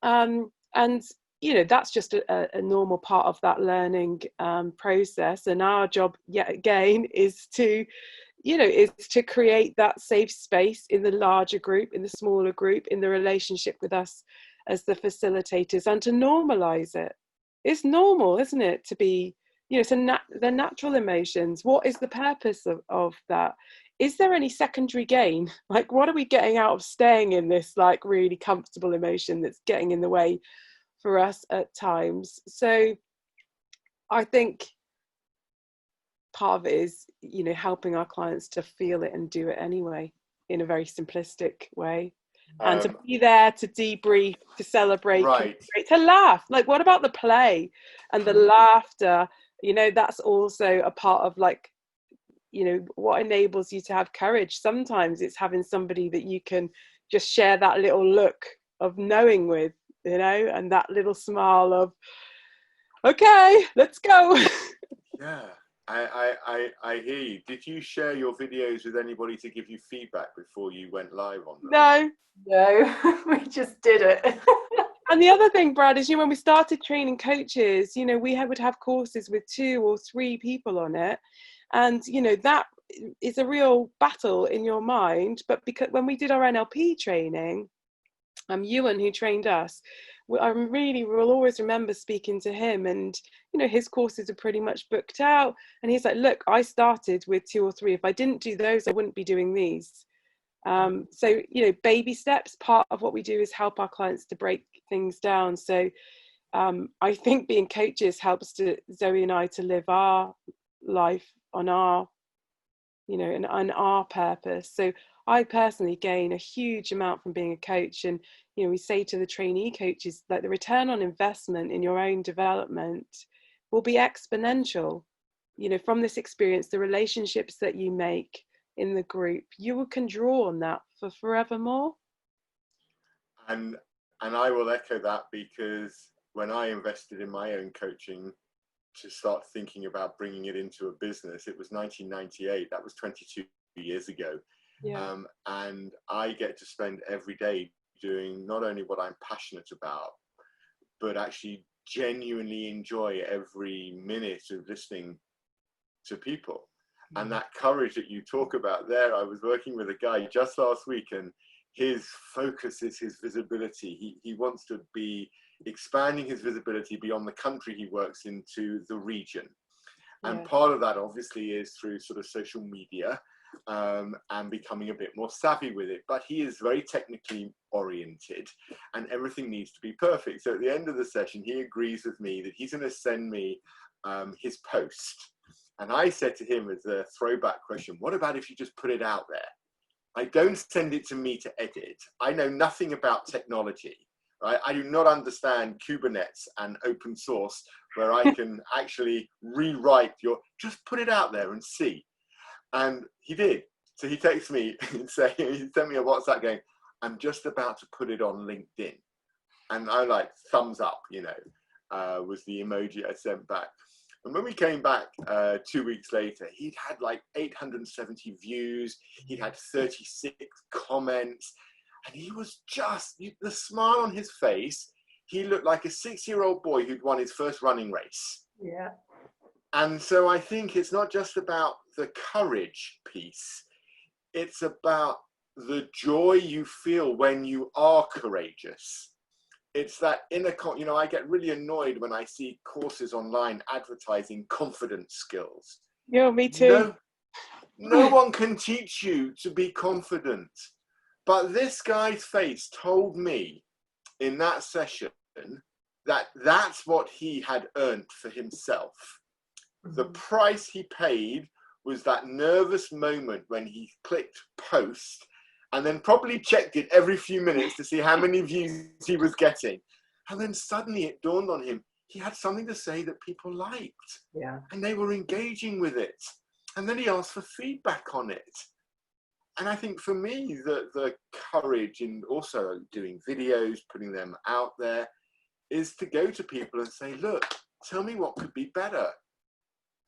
And you know, that's just a normal part of that learning process. And our job, yet again, is to, you know, is to create that safe space in the larger group, in the smaller group, in the relationship with us as the facilitators, and to normalize it. It's normal, isn't it, to be, you know, the natural emotions. What is the purpose of that? Is there any secondary gain? Like, what are we getting out of staying in this, like, really comfortable emotion that's getting in the way for us at times? So I think part of it is, you know, helping our clients to feel it and do it anyway, in a very simplistic way, and to be there to debrief, to celebrate, right, to laugh. Like, what about the play and the laughter? You know, that's also a part of, like, you know, what enables you to have courage. Sometimes it's having somebody that you can just share that little look of knowing with, you know, and that little smile of, okay, let's go. yeah. I hear you. Did you share your videos with anybody to give you feedback before you went live on them? No, we just did it. And the other thing, Brad, is, you know, when we started training coaches, you know, we would have courses with 2 or 3 people on it. And, you know, that is a real battle in your mind. But because when we did our NLP training, Ewan, who trained us, I really will always remember speaking to him, and, you know, his courses are pretty much booked out. And he's like, look, I started with 2 or 3. If I didn't do those, I wouldn't be doing these. So, you know, baby steps, part of what we do is help our clients to break things down. So I think being coaches helps Zoe and I to live our life on our, you know, and on our purpose. So I personally gain a huge amount from being a coach. And, you know, we say to the trainee coaches that the return on investment in your own development will be exponential. You know, from this experience, the relationships that you make in the group, you can draw on that for forevermore. And I will echo that, because when I invested in my own coaching to start thinking about bringing it into a business, it was 1998. That was 22 years ago. Yeah. And I get to spend every day doing not only what I'm passionate about, but actually genuinely enjoy every minute of listening to people. And that courage that you talk about there, I was working with a guy just last week, and his focus is his visibility. He wants to be expanding his visibility beyond the country he works into the region. And Yeah. part of that obviously is through sort of social media, and becoming a bit more savvy with it. But he is very technically oriented, and everything needs to be perfect. So at the end of the session, he agrees with me that he's going to send me his post. And I said to him as a throwback question, what about if you just put it out there? I don't send it to me to edit. I know nothing about technology, right? I do not understand Kubernetes and open source, where I can actually rewrite just put it out there and see. And he did. So he texted me and he sent me a WhatsApp going, I'm just about to put it on LinkedIn. And I like, thumbs up, you know, was the emoji I sent back. And when we came back 2 weeks later, he'd had like 870 views. He'd had 36 comments. And he was just, the smile on his face, he looked like a 6-year-old boy who'd won his first running race. Yeah. And so I think it's not just about the courage piece. It's about the joy you feel when you are courageous. It's that inner, you know, I get really annoyed when I see courses online advertising confidence skills. Yeah, me too. No one can teach you to be confident. But this guy's face told me in that session that that's what he had earned for himself. The price he paid was that nervous moment when he clicked post and then probably checked it every few minutes to see how many views he was getting. And then suddenly it dawned on him, he had something to say that people liked. Yeah. And they were engaging with it. And then he asked for feedback on it. And I think for me, the courage in also doing videos, putting them out there, is to go to people and say, look, tell me what could be better.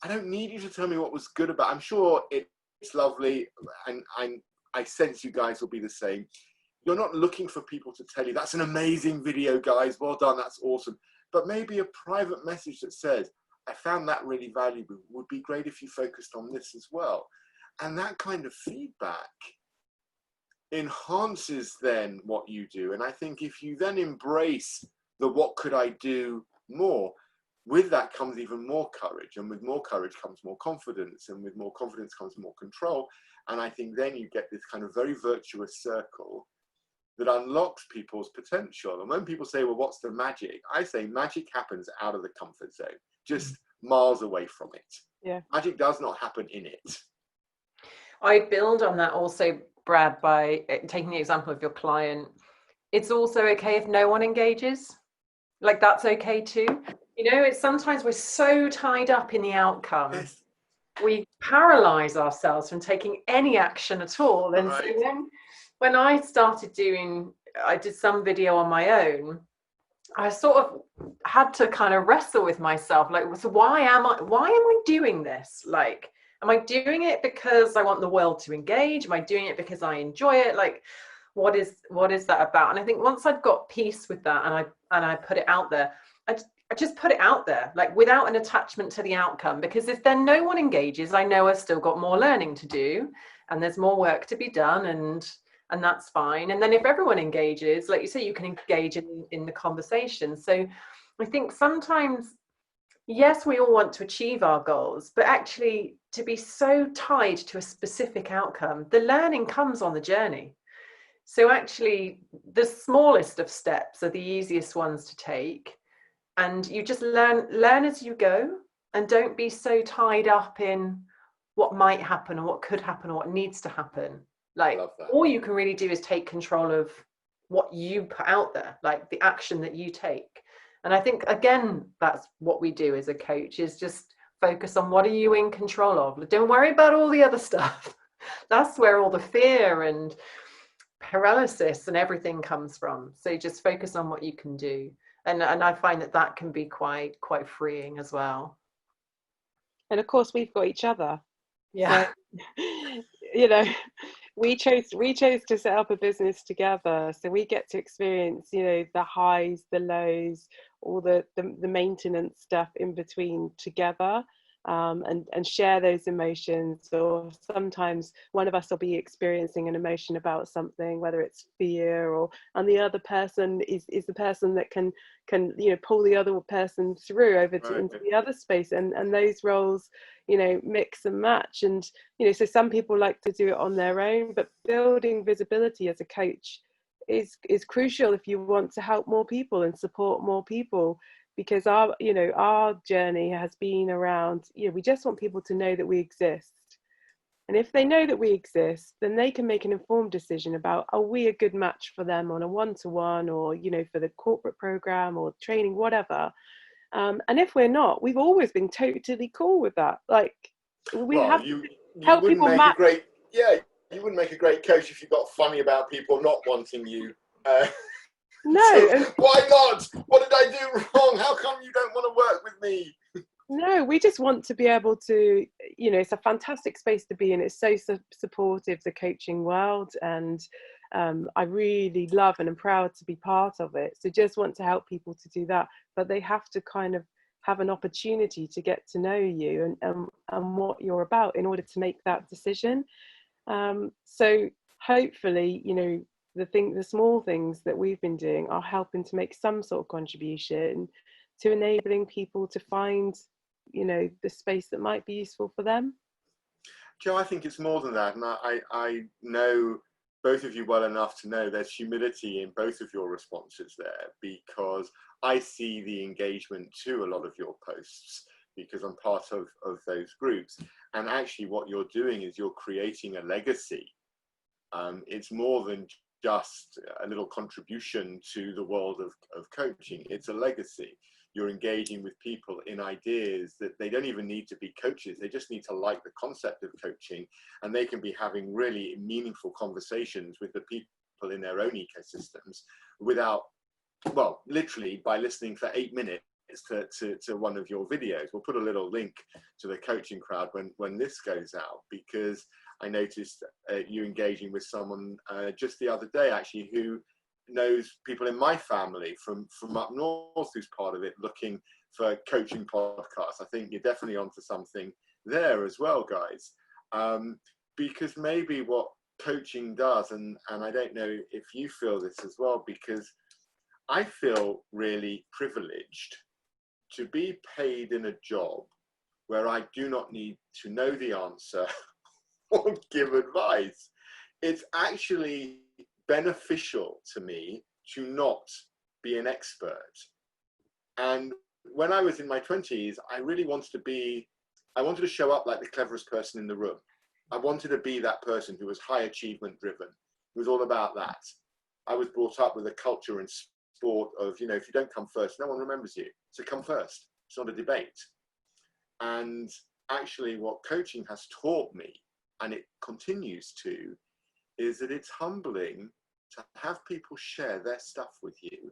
I don't need you to tell me what was good about it. I'm sure it's lovely, and I sense you guys will be the same. You're not looking for people to tell you, that's an amazing video, guys, well done, that's awesome. But maybe a private message that says, I found that really valuable. Would be great if you focused on this as well. And that kind of feedback enhances then what you do. And I think if you then embrace the what could I do more, with that comes even more courage. And with more courage comes more confidence. And with more confidence comes more control. And I think then you get this kind of very virtuous circle that unlocks people's potential. And when people say, well, what's the magic? I say magic happens out of the comfort zone, just miles away from it. Yeah. Magic does not happen in it. I build on that also, Brad, by taking the example of your client. It's also okay if no one engages. Like, that's okay too. You know, it's sometimes we're so tied up in the outcome. Yes. We paralyze ourselves from taking any action at all. And Right. so then when I did some video on my own, I sort of had to kind of wrestle with myself. Like, so why am I doing this? Like, am I doing it because I want the world to engage? Am I doing it because I enjoy it? Like, what is that about? And I think once I'd got peace with that and I put it out there, I just put it out there, like, without an attachment to the outcome, because if then no one engages, I know I've still got more learning to do and there's more work to be done, and that's fine. And then if everyone engages, like you say, you can engage in the conversation. So I think sometimes, yes, we all want to achieve our goals, but actually to be so tied to a specific outcome, the learning comes on the journey. So actually the smallest of steps are the easiest ones to take. And you just learn as you go, and don't be so tied up in what might happen or what could happen or what needs to happen. Like, all you can really do is take control of what you put out there, like the action that you take. And I think, again, that's what we do as a coach, is just focus on what are you in control of. Don't worry about all the other stuff. That's where all the fear and paralysis and everything comes from. So just focus on what you can do. And I find that can be quite freeing as well. And of course, we've got each other. Yeah. So, you know, we chose to set up a business together, so we get to experience, you know, the highs, the lows, all the maintenance stuff in between together. And share those emotions. Or sometimes one of us will be experiencing an emotion about something, whether it's fear, and the other person is the person that can you know, pull the other person through over into the other space, and those roles, you know, mix and match. And you know, so some people like to do it on their own, but building visibility as a coach is crucial if you want to help more people and support more people. Because our journey has been around, you know, we just want people to know that we exist. And if they know that we exist, then they can make an informed decision about, are we a good match for them on a one-to-one, or, you know, for the corporate program or training, whatever. And if we're not, we've always been totally cool with that. Like, we have to help people match. You wouldn't make a great coach if you got funny about people not wanting you. No. So, why not? What did I do wrong? How come you don't want to work with me? No, we just want to be able to, you know, it's a fantastic space to be in. It's so supportive, the coaching world. And I really love and am proud to be part of it. So just want to help people to do that. But they have to kind of have an opportunity to get to know you and what you're about in order to make that decision. So hopefully, you know, the small things that we've been doing are helping to make some sort of contribution to enabling people to find, you know, the space that might be useful for them. Joe, I think it's more than that. And I know both of you well enough to know there's humility in both of your responses there, because I see the engagement to a lot of your posts because I'm part of those groups. And actually what you're doing is you're creating a legacy. It's more than just a little contribution to the world of coaching. It's a legacy. You're engaging with people in ideas that they don't even need to be coaches. They just need to like the concept of coaching, and they can be having really meaningful conversations with the people in their own ecosystems without, well, literally by listening for 8 minutes to one of your videos. We'll put a little link to the coaching crowd when this goes out, because I noticed you engaging with someone just the other day actually who knows people in my family from up north who's part of it, looking for coaching podcasts. I think you're definitely onto something there as well, guys, because maybe what coaching does, and I don't know if you feel this as well, because I feel really privileged to be paid in a job where I do not need to know the answer or give advice. It's actually beneficial to me to not be an expert. And when I was in my 20s, I really wanted to show up like the cleverest person in the room. I wanted to be that person who was high achievement driven. It was all about that. I was brought up with a culture and sport of, you know, if you don't come first, no one remembers you. So come first. It's not a debate. And actually what coaching has taught me, and it continues to, is that it's humbling to have people share their stuff with you,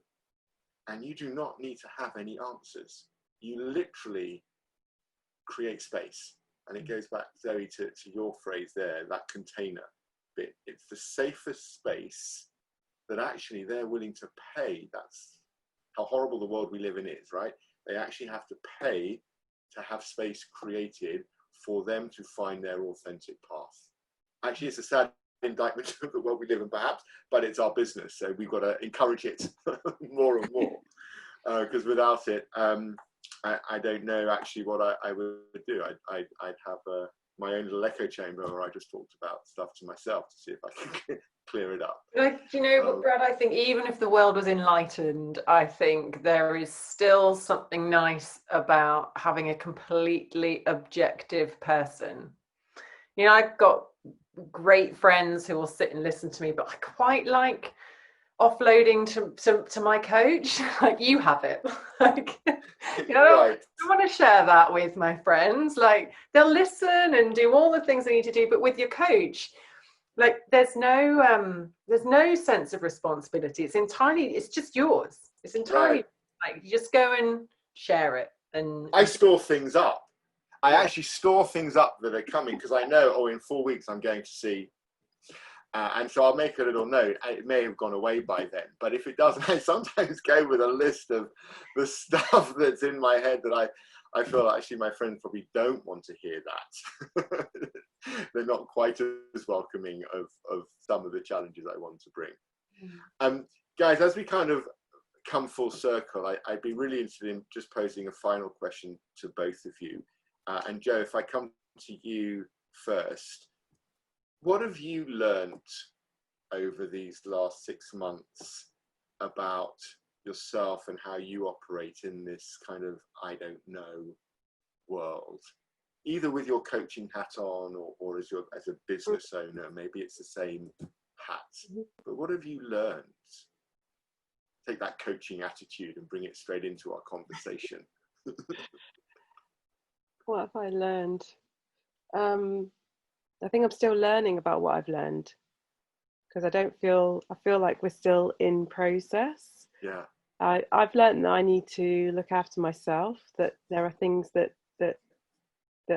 and you do not need to have any answers. You literally create space. And it goes back, Zoe, to your phrase there, that container bit. It's the safest space that actually they're willing to pay. That's how horrible the world we live in is, right? They actually have to pay to have space created for them to find their authentic path. Actually, it's a sad indictment of the world we live in, perhaps, but it's our business, so we've got to encourage it more and more, because without it, I don't know actually what I would do. I'd have my own little echo chamber where I just talked about stuff to myself to see if I can clear it up. Like, you know what, Brad, I think even if the world was enlightened, I think there is still something nice about having a completely objective person. You know, I've got great friends who will sit and listen to me, but I quite like offloading to my coach. Like, you have it. Like, you know, right. I want to share that with my friends. Like, they'll listen and do all the things they need to do, but with your coach, like, there's no sense of responsibility. It's just yours. It's entirely right. Like, you just go and share it. And I store things up. I actually store things up that are coming, because I know, oh, in 4 weeks I'm going to see, and so I'll make a little note. It may have gone away by then, but if it doesn't, I sometimes go with a list of the stuff that's in my head that I feel actually my friends probably don't want to hear that. They're not quite as welcoming of some of the challenges I want to bring. Guys, as we kind of come full circle, I'd be really interested in just posing a final question to both of you. And Joe, if I come to you first, what have you learned over these last 6 months about yourself and how you operate in this kind of I don't know world, either with your coaching hat on or as a business owner? Maybe it's the same hat, but what have you learned? Take that coaching attitude and bring it straight into our conversation. What have I learned? I think I'm still learning about what I've learned, because I feel like we're still in process. Yeah. I've learned that I need to look after myself, that there are things that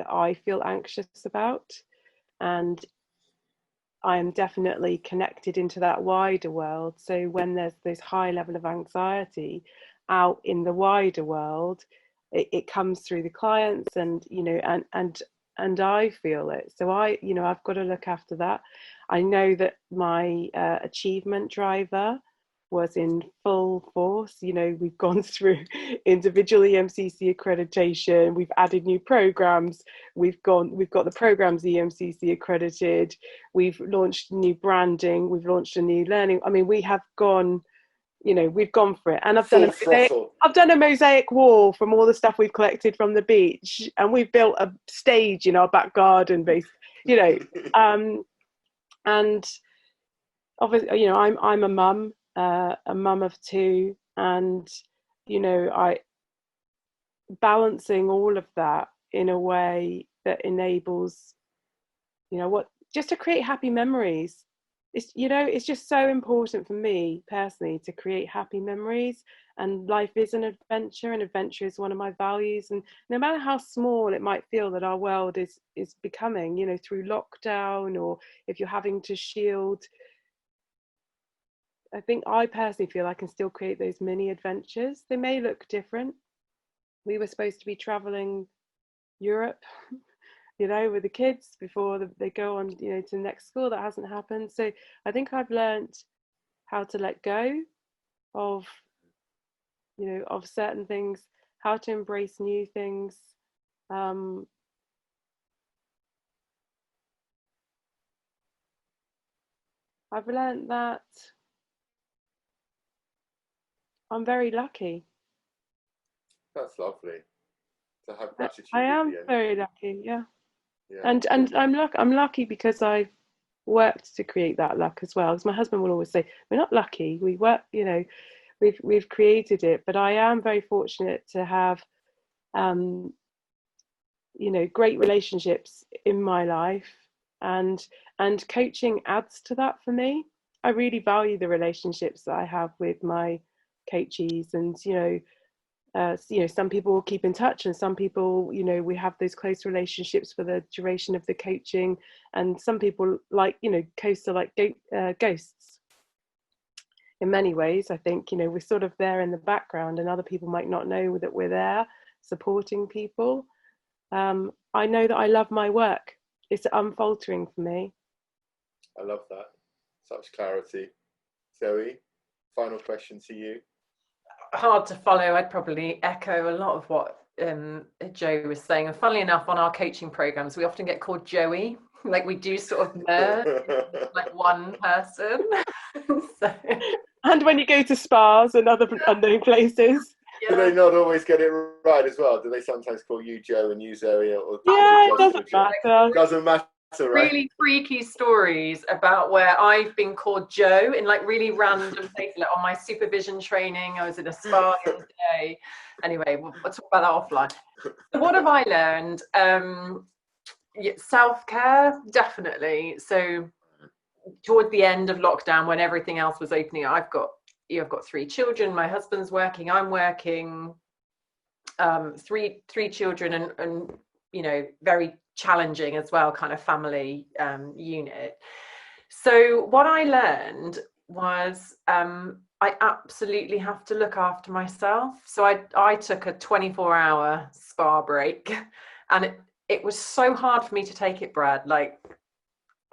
I feel anxious about, and I am definitely connected into that wider world. So when there's this high level of anxiety out in the wider world, it comes through the clients, and you know, and I feel it. So I've got to look after that. I know that my achievement driver was in full force. You know, we've gone through individual EMCC accreditation, we've added new programs, we've got the programs EMCC accredited, we've launched new branding, we've launched a new learning. I mean, we have gone, you know, we've gone for it. And I've done a mosaic wall from all the stuff we've collected from the beach, and we've built a stage in our back garden base, you know. And obviously, you know, I'm a mum of two, and, you know, I balancing all of that in a way that enables, you know, what, just to create happy memories. It's, you know, it's just so important for me personally to create happy memories, and life is an adventure, and adventure is one of my values. And no matter how small it might feel that our world is becoming, you know, through lockdown, or if you're having to shield, I think I personally feel I can still create those mini adventures. They may look different. We were supposed to be traveling Europe, you know, with the kids before they go on, you know, to the next school. That hasn't happened. So I think I've learned how to let go of, you know, of certain things, how to embrace new things. I've learned that I'm very lucky. That's lovely to have gratitude. I am very lucky, yeah. And I'm lucky because I've worked to create that luck as well. Because my husband will always say, "We're not lucky. We work, you know, we've created it." But I am very fortunate to have, you know, great relationships in my life, and coaching adds to that for me. I really value the relationships that I have with my coachees, and you know, some people will keep in touch, and some people, you know, we have those close relationships for the duration of the coaching, and some people, like, you know, coasts are like ghosts in many ways. I think, you know, we're sort of there in the background, and other people might not know that we're there supporting people. I know that I love my work. It's unfaltering for me. I love that. Such clarity. Zoe, final question to you. Hard to follow. I'd probably echo a lot of what Joe was saying. And funnily enough, on our coaching programs, we often get called Joey. Like, we do sort of merge like one person. So. And when you go to spas and other unknown places. Yeah. Do they not always get it right as well? Do they sometimes call you Joe and you Zoe? Or yeah, it doesn't matter. Doesn't matter. Right? Really freaky stories about where I've been called Joe in like really random places. Like on my supervision training, I was in a spa the other day. Anyway, we'll talk about that offline. So what have I learned? Self-care, definitely. So toward the end of lockdown, when everything else was opening, I've got 3 children. My husband's working. I'm working. Three children, and you know, very challenging as well, kind of family unit. So what I learned was I absolutely have to look after myself. So I took a 24-hour spa break, and it was so hard for me to take it, Brad. Like,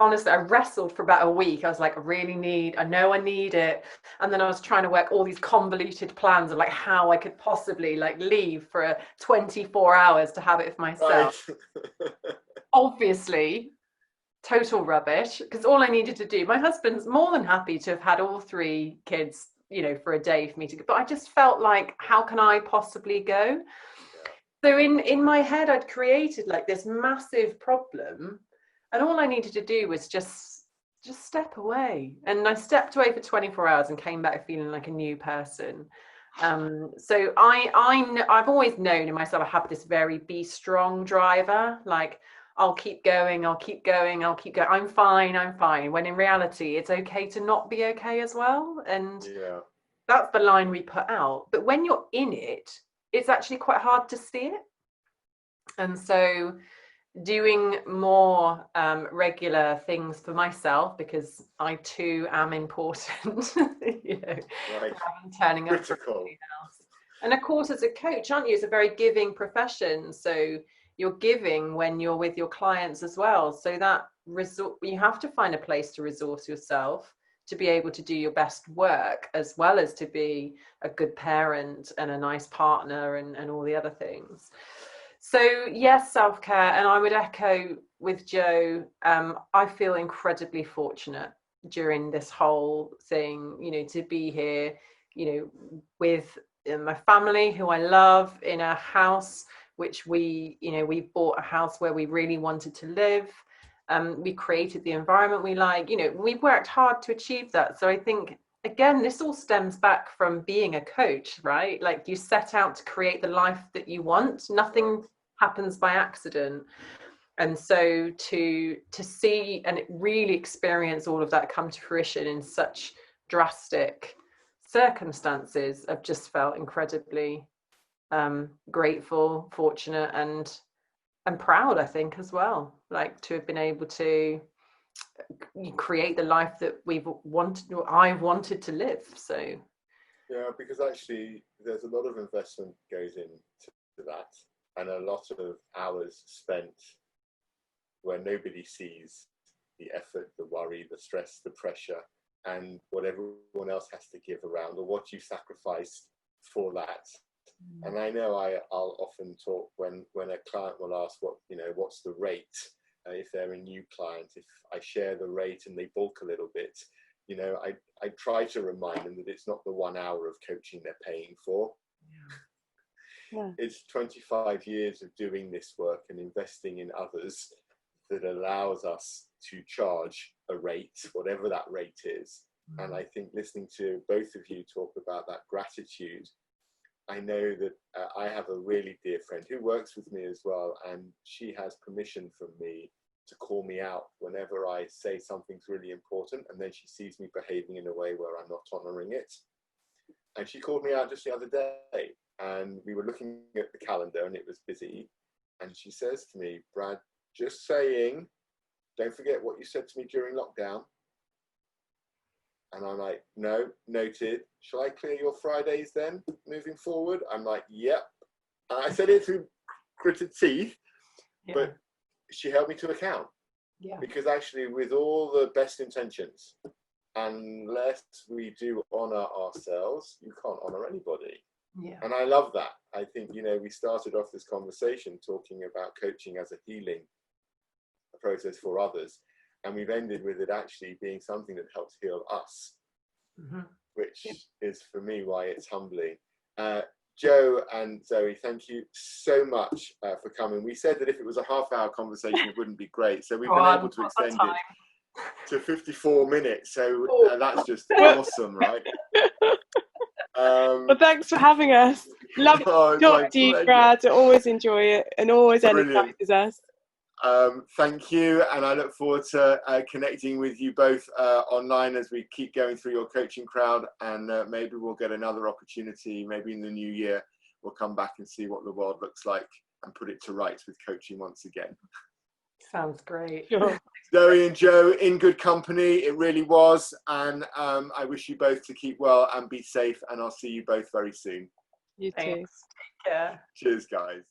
honestly, I wrestled for about a week. I was like, I know I need it. And then I was trying to work all these convoluted plans of like how I could possibly like leave for 24 hours to have it for myself. Right. Obviously, total rubbish, because all I needed to do, my husband's more than happy to have had all 3 kids, you know, for a day for me to go. But I just felt like, how can I possibly go? So in my head, I'd created like this massive problem. And all I needed to do was just step away. And I stepped away for 24 hours and came back feeling like a new person. So I've always known in myself, I have this very be strong driver. Like, I'll keep going. I'm fine. When in reality, it's okay to not be okay as well. And that's the line we put out. But when you're in it, it's actually quite hard to see it. And so doing more regular things for myself, because I too am important, you know, turning up for everything else. And of course, as a coach, aren't you? It's a very giving profession. So you're giving when you're with your clients as well. So that you have to find a place to resource yourself, to be able to do your best work, as well as to be a good parent and a nice partner and all the other things. So yes, self-care, and I would echo with Jo, I feel incredibly fortunate during this whole thing, you know, to be here, you know, with my family who I love, in a house which we bought a house where we really wanted to live. We created the environment we like, you know, we worked hard to achieve that. So I think, again, this all stems back from being a coach, right? Like, you set out to create the life that you want. Nothing happens by accident. And so to see and really experience all of that come to fruition in such drastic circumstances, I've just felt incredibly grateful, fortunate, and proud, I think, as well, like, to have been able to create the life that I've wanted to live. So yeah, because actually there's a lot of investment goes into that, and a lot of hours spent where nobody sees the effort, the worry, the stress, the pressure, and what everyone else has to give around, or what you sacrifice for that. And I know I'll often talk when a client will ask what's the rate, if they're a new client, if I share the rate and they balk a little bit, you know, I try to remind them that it's not the 1 hour of coaching they're paying for. Yeah. It's 25 years of doing this work and investing in others that allows us to charge a rate, whatever that rate is. And I think listening to both of you talk about that gratitude, I know that I have a really dear friend who works with me as well, and she has permission from me to call me out whenever I say something's really important, and then she sees me behaving in a way where I'm not honouring it. And she called me out just the other day, and we were looking at the calendar and it was busy, and she says to me, "Brad, just saying, don't forget what you said to me during lockdown." And I'm like, "No, noted. Shall I clear your Fridays then, moving forward?" I'm like, "Yep." And I said it through gritted teeth, but she held me to account. Yeah. Because actually, with all the best intentions, unless we do honour ourselves, you can't honour anybody. Yeah. And I love that. I think, you know, we started off this conversation talking about coaching as a healing process for others, and we've ended with it actually being something that helps heal us, which is for me why it's humbling. Jo and Zoe, thank you so much for coming. We said that if it was a half-hour conversation, it wouldn't be great, so we've been able to extend it to 54 minutes. So that's just awesome, right? Well, thanks for having us. Love to talk to you, Brad. I always enjoy it and always energizes us. Thank you, and I look forward to connecting with you both online as we keep going through your coaching crowd, and maybe we'll get another opportunity, maybe in the new year we'll come back and see what the world looks like and put it to rights with coaching once again. Sounds great. Sure. Zoe and Jo, in good company, it really was, and I wish you both to keep well and be safe, and I'll see you both very soon. You too. Thanks. Take care. Cheers, guys.